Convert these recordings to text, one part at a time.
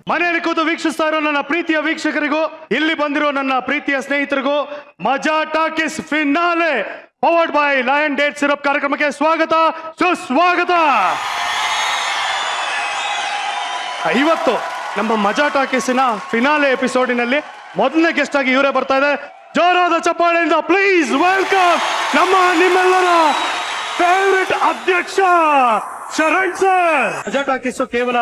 ಮನೆಯಲ್ಲಿ ಕೂತು ವೀಕ್ಷಿಸ್ತಾ ಇರೋ ನನ್ನ ಪ್ರೀತಿಯ ವೀಕ್ಷಕರಿಗೂ ಇಲ್ಲಿ ಬಂದಿರೋ ನನ್ನ ಪ್ರೀತಿಯ ಸ್ನೇಹಿತರಿಗೂ ಮಜಾ talkies finale powered by lion date syrup ಕಾರ್ಯಕ್ರಮಕ್ಕೆ ಸ್ವಾಗತ ಸುಸ್ವಾಗತ. ಇವತ್ತು ನಮ್ಮ ಮಜಾ ಟಾಕೀಸಿನ ಫಿನಾಲೆ ಎಪಿಸೋಡಿನಲ್ಲಿ ಮೊದಲನೇ ಗೆಸ್ಟ್ ಆಗಿ ಇವರೇ ಬರ್ತಾ ಇದೆ. ಜೋರಾದ ಚಪ್ಪಾಳೆಯಿಂದ ಪ್ಲೀಸ್ ವೆಲ್ಕಮ್ ನಿಮ್ಮೆಲ್ಲರ ಫೇವರಿಟ್ ಅಧ್ಯಕ್ಷ ಶರಣ್ ಸರ್. ಮಜಾ ಟಾಕೀಸು ಕೇವಲ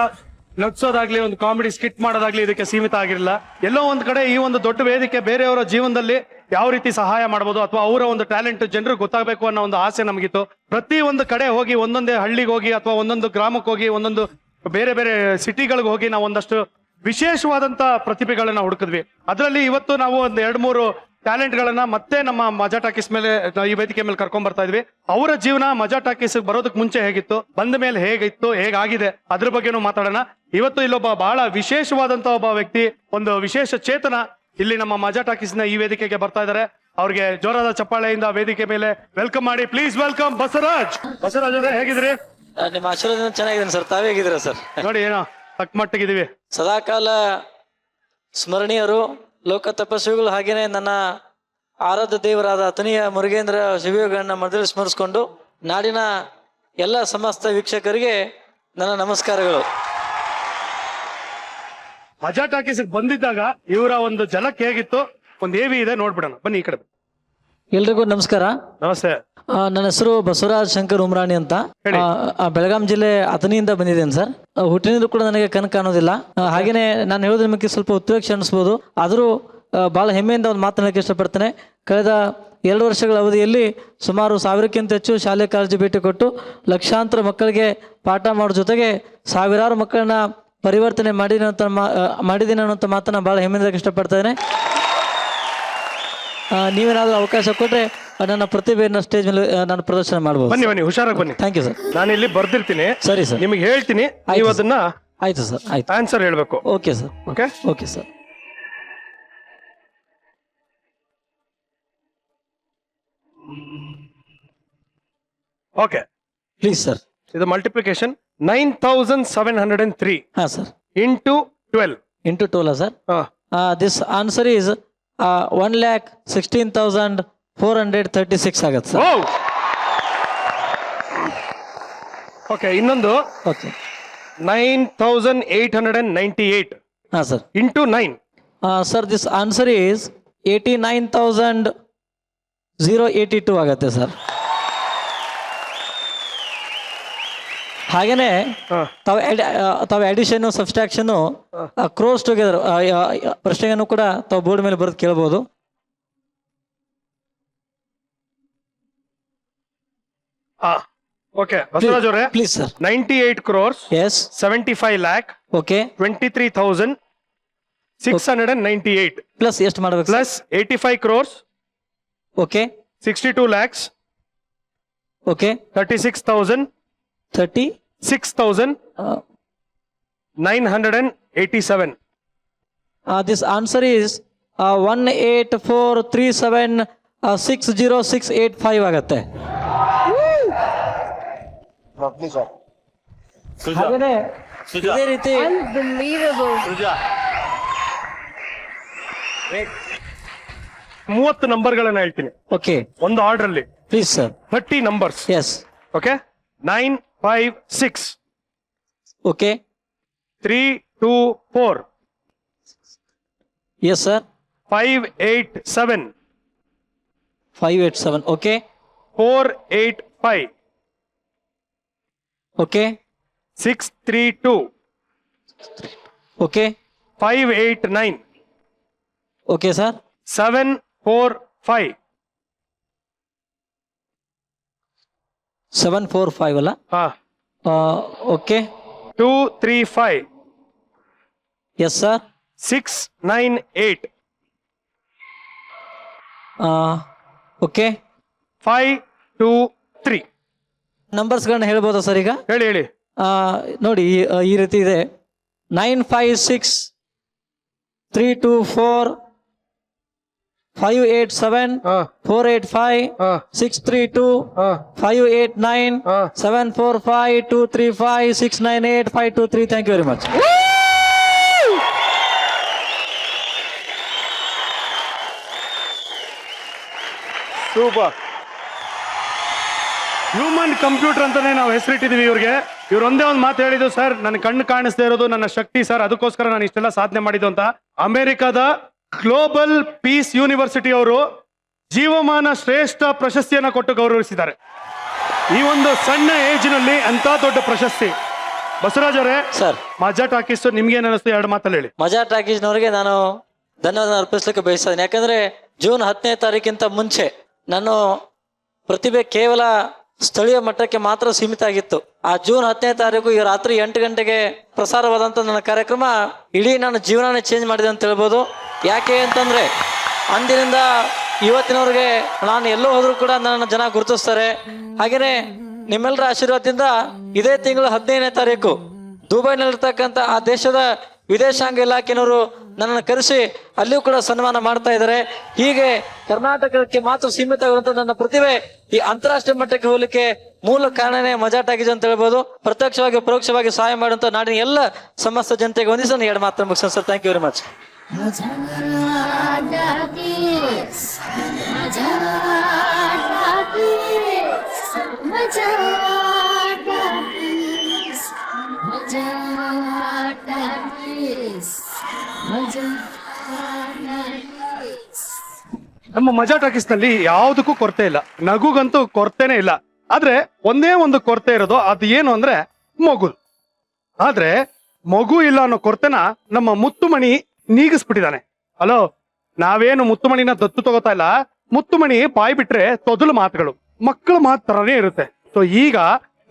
ನಗ್ಸೋದಾಗ್ಲಿ ಒಂದು ಕಾಮಿಡಿ ಸ್ಕಿಟ್ ಮಾಡೋದಾಗ್ಲಿ ಇದಕ್ಕೆ ಸೀಮಿತ ಆಗಿರಲಿಲ್ಲ. ಎಲ್ಲೋ ಒಂದ್ ಕಡೆ ಈ ಒಂದು ದೊಡ್ಡ ವೇದಿಕೆ ಬೇರೆಯವರ ಜೀವನದಲ್ಲಿ ಯಾವ ರೀತಿ ಸಹಾಯ ಮಾಡಬಹುದು ಅಥವಾ ಅವರ ಒಂದು ಟ್ಯಾಲೆಂಟ್ ಜನರಿಗೆ ಗೊತ್ತಾಗಬೇಕು ಅನ್ನೋ ಒಂದು ಆಸೆ ನಮಗಿತ್ತು. ಪ್ರತಿ ಒಂದು ಕಡೆ ಹೋಗಿ ಒಂದೊಂದೇ ಹಳ್ಳಿಗೆ ಹೋಗಿ ಅಥವಾ ಒಂದೊಂದು ಗ್ರಾಮಕ್ಕೆ ಹೋಗಿ ಒಂದೊಂದು ಬೇರೆ ಬೇರೆ ಸಿಟಿಗಳಿಗೆ ಹೋಗಿ ನಾವು ಒಂದಷ್ಟು ವಿಶೇಷವಾದಂತ ಪ್ರತಿಭೆಗಳನ್ನ ಹುಡುಕಿದ್ವಿ. ಅದರಲ್ಲಿ ಇವತ್ತು ನಾವು ಒಂದು 2-3 ಟ್ಯಾಲೆಂಟ್ ಗಳನ್ನ ಮತ್ತೆ ನಮ್ಮ ಮಜಾ ಟಾಕೀಸ್ ಮೇಲೆ ಈ ವೇದಿಕೆ ಮೇಲೆ ಕರ್ಕೊಂಡ್ ಬರ್ತಾ ಇದ್ವಿ. ಅವರ ಜೀವನ ಮಜಾ ಟಾಕೀಸ್ ಬರೋದಕ್ಕೆ ಮುಂಚೆ ಹೇಗಿತ್ತು, ಬಂದ ಮೇಲೆ ಹೇಗಿತ್ತು, ಹೇಗಾಗಿದೆ ಅದ್ರ ಬಗ್ಗೆನೂ ಮಾತಾಡೋಣ. ಇವತ್ತು ಇಲ್ಲೊಬ್ಬ ಬಹಳ ವಿಶೇಷವಾದಂತ ಒಬ್ಬ ವ್ಯಕ್ತಿ, ಒಂದು ವಿಶೇಷ ಚೇತನ ಇಲ್ಲಿ ನಮ್ಮ ಮಜಾ ಟಾಕೀಸ್ ನ ಈ ವೇದಿಕೆಗೆ ಬರ್ತಾ ಇದ್ದಾರೆ. ಅವ್ರಿಗೆ ಜೋರಾದ ಚಪ್ಪಾಳೆಯಿಂದ ವೇದಿಕೆ ಮೇಲೆ ವೆಲ್ಕಮ್ ಮಾಡಿ. Please welcome Basavaraj. ಬಸವರಾಜ್ ಅವರೇ ಹೇಗಿದ್ರಿ? ನಿಮ್ಮ ಆಶೀರ್ವಾದ ಚೆನ್ನಾಗಿದ್ದೀನಿ ಸರ್. ತಾವೇ ಹೇಗಿದ್ದೀರಾ ಸರ್? ನೋಡಿ ಏನೋ ತಕ್ಕ ಮಟ್ಟಿಗಿದೀವಿ. ಸದಾಕಾಲ ಸ್ಮರಣೀಯರು, ಲೋಕ ತಪಸ್ವಿಗಳು, ಹಾಗೇನೆ ನನ್ನ ಆರಾಧ್ಯ ದೇವರಾದ ಅತನಿಯ ಮುರುಗೇಂದ್ರ ಶಿವಯೋಗಗಳನ್ನ ಮೊದಲು ಸ್ಮರಿಸಿಕೊಂಡು ನಾಡಿನ ಎಲ್ಲ ಸಮಸ್ತ ವೀಕ್ಷಕರಿಗೆ ನನ್ನ ನಮಸ್ಕಾರಗಳು. ಮಜಾ ಟಾಕೀಸ್ ಬಂದಿದ್ದಾಗ ಇವರ ಒಂದು ಜಲಕ್ಕೆ ಹೇಗಿತ್ತು, ಒಂದು ಏವಿ ಇದೆ ನೋಡ್ಬಿಡೋಣ ಬನ್ನಿ ಈ ಕಡೆ. ಎಲ್ರಿಗೂ ನಮಸ್ಕಾರ. ನಮಸ್ತೆ. ನನ್ನ ಹೆಸರು ಬಸವರಾಜ್ ಶಂಕರ್ ಉಮ್ರಾಣಿ ಅಂತ. ಬೆಳಗಾಂ ಜಿಲ್ಲೆ ಅಥಣಿಯಿಂದ ಬಂದಿದ್ದೇನೆ ಸರ್. ಹುಟ್ಟಿನಿಂದ ಕೂಡ ನನಗೆ ಕಣ್ ಕಾಣೋದಿಲ್ಲ. ಹಾಗೇನೆ ನಾನು ಹೇಳೋದು ನಿಮಗೆ ಸ್ವಲ್ಪ ಉತ್ಪ್ರೇಕ್ಷೆ ಅನಿಸ್ಬೋದು, ಆದರೂ ಬಹಳ ಹೆಮ್ಮೆಯಿಂದ ಒಂದು ಮಾತನಾಡಕ್ಕೆ ಇಷ್ಟಪಡ್ತೇನೆ. ಕಳೆದ 2 ವರ್ಷಗಳ ಅವಧಿಯಲ್ಲಿ ಸುಮಾರು 1000ಕ್ಕಿಂತ ಹೆಚ್ಚು ಶಾಲೆ ಕಾಲೇಜು ಭೇಟಿ ಕೊಟ್ಟು ಲಕ್ಷಾಂತರ ಮಕ್ಕಳಿಗೆ ಪಾಠ ಮಾಡೋ ಜೊತೆಗೆ ಸಾವಿರಾರು ಮಕ್ಕಳನ್ನ ಪರಿವರ್ತನೆ ಮಾಡಿದ್ದೀನಿ ಅನ್ನೋಂಥ ಮಾತನ್ನ ಬಹಳ ಹೆಮ್ಮೆಯಿಂದ ಇಷ್ಟಪಡ್ತೇನೆ. ನೀವೇನಾದ್ರೂ ಅವಕಾಶ ಕೊಟ್ರೆ ನನ್ನ ಪ್ರತಿಭೆಯನ್ನ ಸ್ಟೇಜ್ ಮೇಲೆ ನಾನು ಪ್ರದರ್ಶನ ಮಾಡಬಹುದು. ಬನ್ನಿ ಬನ್ನಿ, ಹುಷಾರಾಗಿ ಬನ್ನಿ. Thank you sir. ನಾನು ಇಲ್ಲಿ ಬರ್ದಿರ್ತೀನಿ. ಸರಿ ಸರ್. ನಿಮಗೆ ಹೇಳ್ತೀನಿ, ನೀವು ಅದನ್ನ ಆಯ್ತು ಸರ್. ಆಯ್ತು, ಆನ್ಸರ್ ಹೇಳ್ಬೇಕು. Okay sir. Okay okay sir. Okay please sir. ಇದು ಮಲ್ಟಿಪ್ಲಿಕೇಶನ್ 9703 ಹಾ sir into 12 into 12 sir. This answer is 1,16,436 ಆಗತ್ತೆ ಸರ್. ಓಕೆ, ಇನ್ನೊಂದು ಓಕೆ 9,898 ಹಾ sir into 9. Sir this answer is 89,082 ಆಗತ್ತೆ ಸರ್. ಹಾಗೇನೆ ತಾವು ಅಡಿಷನ್ ಸಬ್ಸ್ಟ್ರಾಕ್ಷನ್ ಕ್ರೋಸ್ ಟುಗೆದರ್ ಪ್ರಶ್ನೆಯನ್ನು ಕೂಡ ತಾವು ಬೋರ್ಡ್ ಮೇಲೆ ಬರೆದು ಕೇಳಬಹುದು. ಓಕೆ ಬಸವರಾಜ್ ಅವರೇ, please sir. 98 crores, yes 75 lakh, okay 23,698 plus ಎಷ್ಟು ಮಾಡಬೇಕು? Plus 85 crores, okay 62 lakhs, okay 36,987. This answer is 184376068 ಆಗತ್ತೆ. ಹಾಗೇನೆ ಇದೇ ರೀತಿ 30 ನಂಬರ್ಗಳನ್ನ ಹೇಳ್ತೀನಿ ಓಕೆ ಒಂದು ಆರ್ಡರ್ ಅಲ್ಲಿ. Please sir. 30 numbers. Yes okay 956 okay 324 yes sir 587 587 okay 485 okay 632 okay 589 okay sir 745 745 ಅಲ್ಲ? Okay 235 yes sir 698 okay 523. ನಂಬರ್ಸ್ಗಳನ್ನ ಹೇಳ್ಬೋದಾ ಸರ್? ಈಗ ಹೇಳಿ ಹೇಳಿ. ನೋಡಿ ಈ ರೀತಿ ಇದೆ 956 324 587 485 632 589 745 235 698 523. Thank you very much. Super. Human computer ಅಂತಾನೆ ನಾವು ಹೆಸರಿಟ್ಟಿದೀವಿ ಇವ್ರಿಗೆ. ಇವ್ರು ಒಂದೇ ಒಂದು ಮಾತು ಹೇಳಿದ್ದು, ಸರ್ ನನ್ನ ಕಣ್ಣು ಕಾಣಿಸ್ತಾ ಇರೋದು ನನ್ನ ಶಕ್ತಿ ಸರ್, ಅದಕ್ಕೋಸ್ಕರ ನಾನು ಇಷ್ಟೆಲ್ಲ ಸಾಧನೆ ಮಾಡಿದ್ದು ಅಂತ. ಅಮೆರಿಕದ ಗ್ಲೋಬಲ್ ಪೀಸ್ ಯೂನಿವರ್ಸಿಟಿ ಅವರು ಜೀವಮಾನ ಶ್ರೇಷ್ಠ ಪ್ರಶಸ್ತಿಯನ್ನ ಕೊಟ್ಟು ಗೌರವಿಸಿದ್ದಾರೆ. ಈ ಒಂದು ಸಣ್ಣ ಏಜ್ ನಲ್ಲಿ ಅಂತ ದೊಡ್ಡ ಪ್ರಶಸ್ತಿ. ಬಸವರಾಜ್ ಅವರೇ, ಸರ್, ಮಜಾ ಟಾಕೀಸ್ ನಿಮ್ಗೆ ಏನ್ ಅನಿಸ್ತು? 2 ಮಾತಲ್ಲಿ ಹೇಳಿ. ಮಜಾ ಟಾಕೀಸ್ನವರಿಗೆ ನಾನು ಧನ್ಯವಾದ ಅರ್ಪಿಸ್ಲಿಕ್ಕೆ ಬಯಸ್ತೇನೆ. ಯಾಕಂದ್ರೆ ಜೂನ್ 10ನೇ ತಾರೀಕಿಂತ ಮುಂಚೆ ನಾನು ಪ್ರತಿಭೆ ಕೇವಲ ಸ್ಥಳೀಯ ಮಟ್ಟಕ್ಕೆ ಮಾತ್ರ ಸೀಮಿತ ಆಗಿತ್ತು. ಆ ಜೂನ್ 10ನೇ ತಾರೀಕು ಈ ರಾತ್ರಿ 8 ಗಂಟೆಗೆ ಪ್ರಸಾರವಾದಂಥ ನನ್ನ ಕಾರ್ಯಕ್ರಮ ಇಡೀ ನನ್ನ ಜೀವನನೇ ಚೇಂಜ್ ಮಾಡಿದೆ ಅಂತ ಹೇಳ್ಬೋದು. ಯಾಕೆ ಅಂತಂದ್ರೆ ಅಂದಿನಿಂದ ಇವತ್ತಿನವ್ರಿಗೆ ನಾನು ಎಲ್ಲೋ ಹೋದ್ರೂ ಕೂಡ ನನ್ನ ಜನ ಗುರುತಿಸ್ತಾರೆ. ಹಾಗೇನೆ ನಿಮ್ಮೆಲ್ಲರ ಆಶೀರ್ವಾದದಿಂದ ಇದೇ ತಿಂಗಳು 15ನೇ ತಾರೀಕು ದುಬೈನಲ್ಲಿರ್ತಕ್ಕಂಥ ಆ ದೇಶದ ವಿದೇಶಾಂಗ ಇಲಾಖೆನವರು ನನ್ನನ್ನು ಕರೆಸಿ ಅಲ್ಲಿಯೂ ಕೂಡ ಸನ್ಮಾನ ಮಾಡ್ತಾ ಇದ್ದಾರೆ. ಹೀಗೆ ಕರ್ನಾಟಕಕ್ಕೆ ಮಾತ್ರ ಸೀಮಿತವಾಗಿರುವಂತ ನನ್ನ ಪ್ರತಿಭೆ ಈ ಅಂತಾರಾಷ್ಟ್ರೀಯ ಮಟ್ಟಕ್ಕೆ ಹೋಗ್ಲಿಕ್ಕೆ ಮೂಲ ಕಾರಣನೇ ಮಜಾ ಟಾಕೀಸ್ ಅಂತ ಹೇಳ್ಬೋದು. ಪ್ರತ್ಯಕ್ಷವಾಗಿ ಪರೋಕ್ಷವಾಗಿ ಸಹಾಯ ಮಾಡುವಂತ ನಾಡಿನ ಎಲ್ಲ ಸಮಸ್ತ ಜನತೆಗೆ ಒಂದಿಸ 2 ಮಾತ್ರ ಮುಗಿಸ್ತೀನಿ ಸರ್. Thank you very much. ನಮ್ಮ ಮಜಾ ಟಾಕೀಸ್ ನಲ್ಲಿ ಯಾವುದಕ್ಕೂ ಕೊರತೆ ಇಲ್ಲ, ನಗುಗಂತೂ ಕೊರತೆನೇ ಇಲ್ಲ. ಆದ್ರೆ ಒಂದೇ ಒಂದು ಕೊರತೆ ಇರೋದು, ಅದು ಏನು ಅಂದ್ರೆ ಮಗು. ಆದ್ರೆ ಮಗು ಇಲ್ಲ ಅನ್ನೋ ಕೊರತೆನ ನಮ್ಮ ಮುತ್ತುಮಣಿ ನೀಗಿಸ್ಬಿಟ್ಟಿದ್ದಾನೆ. ಹಲೋ, ನಾವೇನು ಮುತ್ತುಮಣಿನ ದತ್ತು ತಗೋತಾ ಇಲ್ಲ. ಮುತ್ತುಮಣಿ ಬಾಯಿ ಬಿಟ್ರೆ ತೊದಲು ಮಾತುಗಳು ಮಕ್ಕಳ ಮಾತು ತರನೇ ಇರುತ್ತೆ. ಸೊ ಈಗ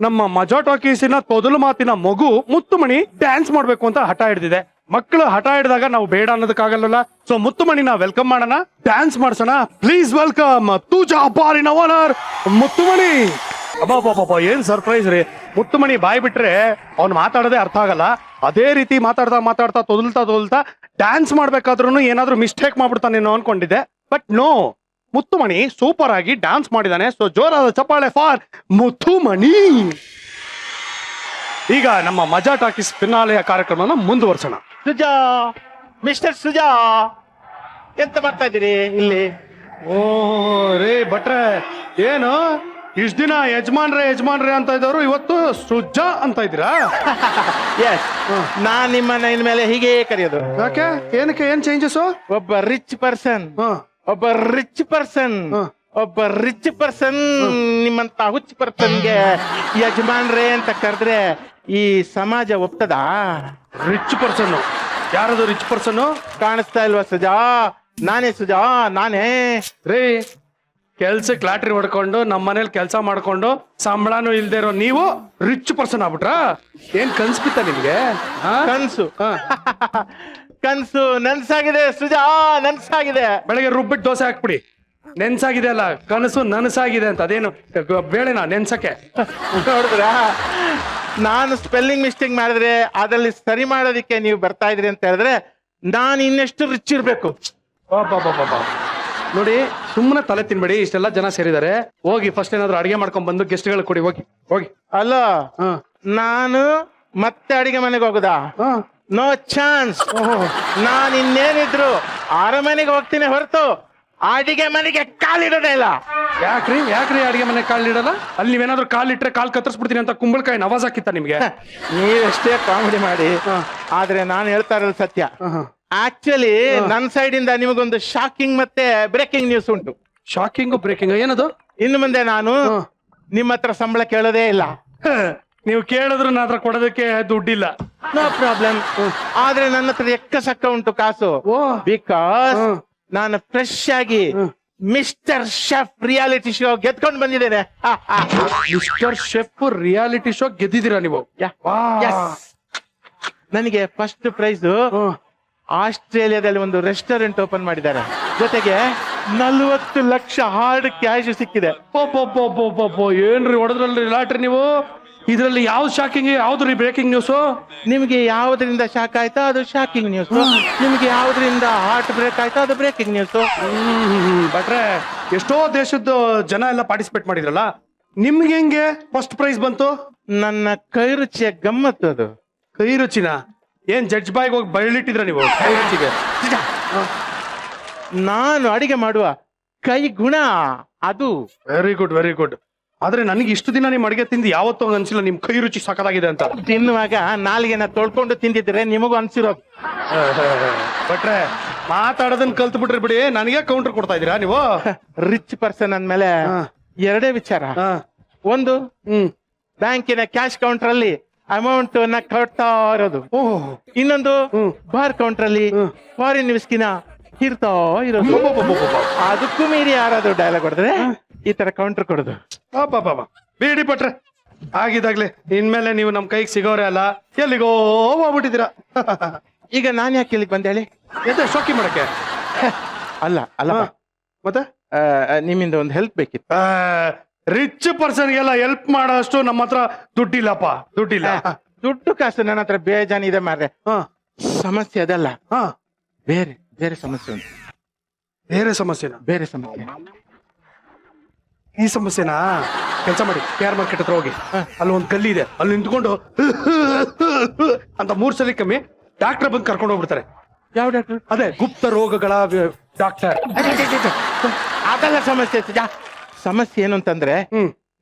ನಮ್ಮ ಮಜಾ ಟಾಕೀಸಿನ ತೊದಲು ಮಾತಿನ ಮಗು ಮುತ್ತುಮಣಿ ಡ್ಯಾನ್ಸ್ ಮಾಡ್ಬೇಕು ಅಂತ ಹಠ ಹಿಡಿದಿದೆ. ಮಕ್ಕಳು ಹಠ ಹಿಡಿದಾಗ ನಾವು ಬೇಡ ಅನ್ನೋದಕ್ಕಾಗಲ್ಲ. ಸೊ ಮುತ್ತುಮಣಿನ ವೆಲ್ಕಮ್ ಮಾಡೋಣ, ಡ್ಯಾನ್ಸ್ ಮಾಡ್ಸೋಣ. ಪ್ಲೀಸ್ ವೆಲ್ಕಮ್ ತೂಜಾ ಪಾರಿನ ಓನರ್ ಮುತ್ತುಮಣಿ. ಅಬ್ಬಾ, ಏನ್ ಸರ್ಪ್ರೈಸ್ ರೀ. ಮುತ್ತುಮಣಿ ಬಾಯಿ ಬಿಟ್ರೆ ಅವ್ನು ಮಾತಾಡೋದೇ ಅರ್ಥ ಆಗಲ್ಲ. ಅದೇ ರೀತಿ ಮಾತಾಡ್ತಾ ತೊದಲ್ತಾ ಡ್ಯಾನ್ಸ್ ಮಾಡ್ಬೇಕಾದ್ರೂ ಏನಾದ್ರೂ ಮಿಸ್ಟೇಕ್ ಮಾಡ್ಬಿಡ್ತಾನೇನೋ ಅನ್ಕೊಂಡಿದ್ದೆ. ಬಟ್ ನೋ, ಮುತ್ತುಮಣಿ ಸೂಪರ್ ಆಗಿ ಡ್ಯಾನ್ಸ್ ಮಾಡಿದಾನೆ. ಸೊ ಜೋರಾದ ಚಪ್ಪಾಳೆ ಫಾರ್ ಮುತ್ತುಮಣಿ. ಈಗ ನಮ್ಮ ಮಜಾ ಟಾಕೀಸ್ ಫಿನಾಲೆಯ ಕಾರ್ಯಕ್ರಮನ ಮುಂದುವರ್ಸೋಣ. ಸುಜಾ, ಮಿಸ್ಟರ್ ಸುಜಾ, ಎಂತ ಮಾಡ್ತಾ ಇದ್ದೀರಿ ಇಲ್ಲಿ? ಓ ರೇ ಭಟ್ರೆ, ಏನು ಇಷ್ಟ ದಿನ ಯಜಮಾನ್ರೆ ಅಂತ ಇದ್ದವರು ಇವತ್ತು ಸುಜ್ಜಾ ಅಂತ ಇದ್ದೀರಾ? ಎಸ್, ನಾನ್ ನಿಮ್ಮನ್ನ ಇನ್ಮೇಲೆ ಹೀಗೆ ಕರೆಯೋದು. ಯಾಕೆ? ಏನಕ್ಕೆ? ಏನ್ ಚೇಂಜಸ್? ಒಬ್ಬ ರಿಚ್ ಪರ್ಸನ್ ನಿಮ್ಮಂತ ಹುಚ್ಚ ಪರ್ಸನ್ಗೆ ಯಜಮಾನ್ರೆ ಅಂತ ಕರೆದ್ರೆ ಈ ಸಮಾಜ ಒಪ್ತದ? Rich person? ಯಾರದು ರಿಚ್ ಪರ್ಸನ್? ಕಾಣಿಸ್ತಾ ಇಲ್ವಾ ಸುಜಾ? ನಾನೇ ರೀ. ಕೆಲ್ಸಕ್ಕೆ ಲಾಟ್ರಿ ಹೊಡ್ಕೊಂಡು ನಮ್ಮ ಮನೇಲಿ ಕೆಲಸ ಮಾಡ್ಕೊಂಡು ಸಂಬಳನೂ ಇಲ್ದೇ ಇರೋ ನೀವು ರಿಚ್ ಪರ್ಸನ್ ಆಗ್ಬಿಟ್ರಾ? ಏನ್ ಕನ್ಸ್ಬಿತ್ತ ನಿಮ್ಗೆ? ಕನ್ಸು ನನ್ಸಾಗಿದೆ ಸುಜಾ, ನನ್ಸಾಗಿದೆ. ಬೆಳಗ್ಗೆ ರುಬ್ಬಿಟ್ಟು ದೋಸೆ ಹಾಕ್ಬಿಡಿ. ನೆನ್ಸಾಗಿದೆ ಅಲ್ಲ, ಕನಸು ನನಸಾಗಿದೆ ಅಂತ. ಅದೇನು ಬೇಳೆನಾ ನೆನ್ಸಕ್ಕೆ? ನೋಡಿದ್ರ, ನಾನು ಸ್ಪೆಲ್ಲಿಂಗ್ ಮಿಸ್ಟೇಕ್ ಮಾಡಿದ್ರೆ ಅದ್ರಲ್ಲಿ ಸರಿ ಮಾಡೋದಿಕ್ಕೆ ನೀವು ಬರ್ತಾ ಇದ್ರಿ ಅಂತ ಹೇಳಿದ್ರೆ ನಾನು ಇನ್ನೆಷ್ಟು ರಿಚ್ ಇರ್ಬೇಕು. ನೋಡಿ, ಸುಮ್ಮನೆ ತಲೆ ತಿನ್ಬೇಡಿ. ಇಷ್ಟೆಲ್ಲ ಜನ ಸೇರಿದ್ದಾರೆ. ಹೋಗಿ ಫಸ್ಟ್ ಏನಾದ್ರು ಅಡಿಗೆ ಮಾಡ್ಕೊಂಡ್ ಬಂದು ಗೆಸ್ಟ್ಗಳು ಕೊಡಿ. ಹೋಗಿ. ಅಲ್ಲ, ನಾನು ಮತ್ತೆ ಅಡಿಗೆ ಮನೆಗೆ ಹೋಗುದಾ? No chance. ನಾನು ಇನ್ನೇನಿದ್ರು ಅರಮನೆಗೆ ಹೋಗ್ತೀನಿ ಹೊರತು ಅಡಿಗೆ ಮನೆಗೆ ಕಾಲಿಡೋದೇ ಇಲ್ಲ. ಯಾಕ್ರಿ ಅಡಿಗೆ ಮನೆಗೆ ಕಾಲಿಡಲ್ಲ? ಅಲ್ಲಿ ನೀವೇನಾದ್ರೂ ಕಾಲಿಟ್ರೆ ಕಾಲ್ ಕತ್ತರಿಸ್ಬಿಡ್ತೀನಿ ಅಂತ ಕುಂಬಳಕಾಯಿ ನವಾಜ್ ಹಾಕಿತ್ತ ನಿಮ್ಗೆ? ನೀವೆಷ್ಟೇ ಕಾಮಿಡಿ ಮಾಡಿ, ಆದ್ರೆ ನಾನು ಹೇಳ್ತಾ ಇರೋದು ಸತ್ಯ. ಆಕ್ಚುಲಿ ನನ್ನ ಸೈಡ್ ಇಂದ ನಿಮಗೊಂದು ಶಾಕಿಂಗ್ ಮತ್ತೆ ಬ್ರೇಕಿಂಗ್ ನ್ಯೂಸ್ ಉಂಟು. ಶಾಕಿಂಗ್ ಬ್ರೇಕಿಂಗ್ ಏನದು? ಇನ್ನು ಮುಂದೆ ನಾನು ನಿಮ್ಮ ಹತ್ರ ಸಂಬಳ ಕೇಳೋದೇ ಇಲ್ಲ. ನೀವು ಕೇಳಿದ್ರು ನನ್ನ ಹತ್ರ ಕೊಡೋದಕ್ಕೆ ದುಡ್ಡಿಲ್ಲ. No problem. ಆದ್ರೆ ನನ್ನ ಹತ್ರ ಎಕ್ಕಸಕ್ಕ ಉಂಟು ಕಾಸು. ಬಿಕಾಸ್ ನಾನು ಫ್ರೆಶ್ ಆಗಿ ಮಿಸ್ಟರ್ ಶೆಫ್ ರಿಯಾಲಿಟಿ ಶೋ ಗೆದ್ಕೊಂಡು ಬಂದಿದ್ದೇನೆ. ಮಿಸ್ಟರ್ ಶೆಫ್ ರಿಯಾಲಿಟಿ ಶೋ ಗೆದ್ದಿದ್ದೀರಾ ನೀವು? ನನಗೆ ಫಸ್ಟ್ ಪ್ರೈಸ್ ಆಸ್ಟ್ರೇಲಿಯಾದಲ್ಲಿ ಒಂದು ರೆಸ್ಟೋರೆಂಟ್ ಓಪನ್ ಮಾಡಿದ್ದಾರೆ. ಜೊತೆಗೆ 40 ಲಕ್ಷ ಹಾರ್ಡ್ ಕ್ಯಾಶ್ ಸಿಕ್ಕಿದೆ. ಏನ್ರಿ ಹೊಡೆದ್ರಲ್ರಿ ಲಾಟ್ರಿ ನೀವು? ಇದರಲ್ಲಿ ಯಾವ್ದು ಶಾಕಿಂಗ್ ಯಾವ್ದು ಬ್ರೇಕಿಂಗ್ ನ್ಯೂಸು? ನಿಮ್ಗೆ ಯಾವ್ದ್ರಿಂದ ಶಾಕ್ ಆಯ್ತೋ ಅದು ಶಾಕಿಂಗ್ ನ್ಯೂಸ್, ನಿಮ್ಗೆ ಯಾವ್ದ್ರಿಂದ ಹಾರ್ಟ್ ಬ್ರೇಕ್ ಆಯ್ತೋ ಅದು ಬ್ರೇಕಿಂಗ್ ನ್ಯೂಸ್. ಭಟ್ರೆ ಎಷ್ಟೋ ದೇಶದ ಜನ ಎಲ್ಲ ಪಾರ್ಟಿಸಿಪೇಟ್ ಮಾಡಿದ್ರಲ್ಲ, ನಿಮ್ಗೆ ಹೆಂಗೆ ಫಸ್ಟ್ ಪ್ರೈಸ್ ಬಂತು? ನನ್ನ ಕೈ ರುಚಿಯ ಗಮ್ಮತ್ತು ಅದು. ಕೈ ರುಚಿನ ಏನ್ ಜಡ್ಜ್ ಬಾಯ್ಗೆ ಹೋಗಿ ಬಯಲಿಟ್ಟಿದ್ರ ನೀವು ಕೈ ರುಚಿಗೆ? ನಾನು ಅಡಿಗೆ ಮಾಡುವ ಕೈ ಗುಣ ಅದು. Very good very good. ಆದ್ರೆ ನನಗೆ ಇಷ್ಟು ದಿನ ನಿಮ್ ಅಡಿಗೆ ತಿಂದು ಯಾವತ್ತೂ ಅನ್ಸಿಲ್ಲ ನಿಮ್ ಕೈ ರುಚಿ ಸಖತ್ತಾಗಿದೆ ಅಂತ. ತಿನ್ನುವಾಗ ನಾಲ್ಗೆನ ತೊಳ್ಕೊಂಡು ತಿಂದಿದ್ರೆ ನಿಮಗೂ ಅನ್ಸಿರೋದು. ಭಟ್ರೆ ಮಾತಾಡೋದನ್ನ ಕಲ್ತು ಬಿಟ್ರಿ ಬಿಡಿ, ನನಗೆ ಕೌಂಟರ್ ಕೊಡ್ತಾ ಇದೀರಾ ನೀವು? ರಿಚ್ ಪರ್ಸನ್ ಅಂದ್ಮೇಲೆ ಎರಡೇ ವಿಚಾರ. ಒಂದು, ಬ್ಯಾಂಕಿನ ಕ್ಯಾಶ್ ಕೌಂಟರ್ ಅಲ್ಲಿ ಅಮೌಂಟ್ ನ ಕಟ್ತಾ ಇರೋದು. ಇನ್ನೊಂದು, ಬಾರ್ ಕೌಂಟರ್ ಅಲ್ಲಿ ಫಾರಿನ್ ವಿಸ್ಕಿನ ಇರ್ತಾ ಇರೋದು. ಅದಕ್ಕೂ ಮೀರಿ ಯಾರಾದ್ರೂ ಡೈಲಾಗ್ ಹೊಡೆದ್ರೆ ಈ ತರ ಕೌಂಟರ್ ಕೊಡೋದು. ಬೇಡಿ ಭಟ್ರೆ, ಆಗಿದಾಗ್ಲಿ ಇನ್ಮೇಲೆ ನೀವು ನಮ್ ಕೈಗೆ ಸಿಗೋರೆ ಅಲ್ಲ, ಎಲ್ಲಿಗೋ ಹೋಗ್ಬಿಟ್ಟಿದ್ದೀರಾ. ಈಗ ನಾನ್ ಯಾಕೆ ಇಲ್ಲಿಗೆ ಬಂದೆ ಹೇಳಿ? ಎದೆ ಶೋಕಿ ಮಾಡಕ್ಕೆ ಅಲ್ಲ ಅಲ್ಲ, ಮತ್ತೆ ನಿಮ್ಮಿಂದ ಒಂದು ಹೆಲ್ಪ್ ಬೇಕಿತ್ತು. ರಿಚ್ ಪರ್ಸನ್ಗೆಲ್ಲ ಹೆಲ್ಪ್ ಮಾಡೋಷ್ಟು ನಮ್ಮ ಹತ್ರ ದುಡ್ಡಿಲ್ಲಪ್ಪ, ದುಡ್ಡಿಲ್ಲ. ದುಡ್ಡು ಕಾಸು ನನ್ನ ಹತ್ರ ಬೇಜಾನಿದೆ ಮಾರ್ರೆ. ಸಮಸ್ಯೆ ಅದಲ್ಲ, ಬೇರೆ ಬೇರೆ ಸಮಸ್ಯೆ ಉಂಟು. ಬೇರೆ ಸಮಸ್ಯೆನಾ? ಬೇರೆ ಸಮಸ್ಯೆ. ಈ ಸಮಸ್ಯೆನಾ? ಕೆಲಸ ಮಾಡಿ, ಕೇರ್ ಮಾರ್ಕೆಟ್ ಹತ್ರ ಹೋಗಿ, ಅಲ್ಲಿ ಒಂದು ಗಲ್ಲಿ ಇದೆ, ಅಲ್ಲಿ ನಿಂತ್ಕೊಂಡು ಅಂತ 3 ಸಲ ಕಮ್ಮಿ ಡಾಕ್ಟರ್ ಬಂದು ಕರ್ಕೊಂಡು ಹೋಗ್ಬಿಡ್ತಾರೆ. ಯಾವ ಡಾಕ್ಟರ್? ಅದೇ ಗುಪ್ತ ರೋಗಗಳ ಡಾಕ್ಟರ್. ಅದಲ್ಲ ಸಮಸ್ಯೆ. ಸಮಸ್ಯೆ ಏನು ಅಂತಂದ್ರೆ,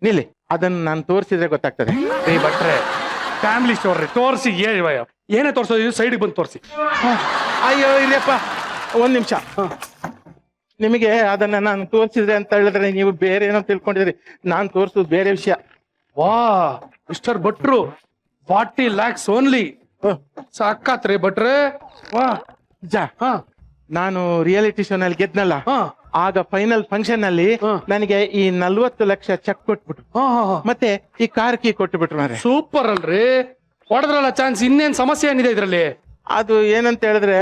ನಿಲ್ಲಿ, ಅದನ್ನ ನಾನು ತೋರಿಸಿದ್ರೆ ಗೊತ್ತಾಗ್ತದೆ. ಭಟ್ರೆ ಫ್ಯಾಮಿಲಿ ಸ್ಟೋರ್ ತೋರಿಸಿ, ಏನೇ ತೋರ್ಸೋದು ಸೈಡ್ಗೆ ಬಂದು ತೋರಿಸಿ. ಅಯ್ಯೋ ಇಲ್ಲಪ್ಪ, ಒಂದ್ ನಿಮಿಷ. ನಿಮಗೆ ಅದನ್ನ ನಾನು ತೋರಿಸಿದ್ರೆ ಅಂತ ಹೇಳಿದ್ರೆ ನೀವು ಬೇರೆ ಏನೋ ತಿಳ್ಕೊಂಡಿದ್ರಿ. ನಾನ್ ತೋರಿಸೋದು ಬೇರೆ ವಿಷಯ. ವಾ ಮಿಸ್ಟರ್ ಭಟ್ರು, 40 lakhs ಓನ್ಲಿ. ಸಾಕಾತ್ರಿ ಭಟ್ರೆ. ವಾ ಜಾ, ನಾನು ರಿಯಾಲಿಟಿ ಶೋ ನಲ್ಲಿ ಗೆದ್ನಲ್ಲ, ಆಗ ಫೈನಲ್ ಫಂಕ್ಷನ್ ನಲ್ಲಿ ನನಗೆ ಈ 40 ಲಕ್ಷ ಚೆಕ್ ಕೊಟ್ಬಿಟ್ರು, ಮತ್ತೆ ಈ ಕಾರ್ ಕೀ ಕೊಟ್ಟು ಬಿಟ್ರು. ಮಾರೆ ಸೂಪರ್ ಅಲ್ರಿ, ಹೊಡೆದ್ರಲ್ಲ ಚಾನ್ಸ್. ಇನ್ನೇನ್ ಸಮಸ್ಯೆ ಏನಿದೆ ಇದ್ರಲ್ಲಿ? ಅದು ಏನಂತ ಹೇಳಿದ್ರೆ,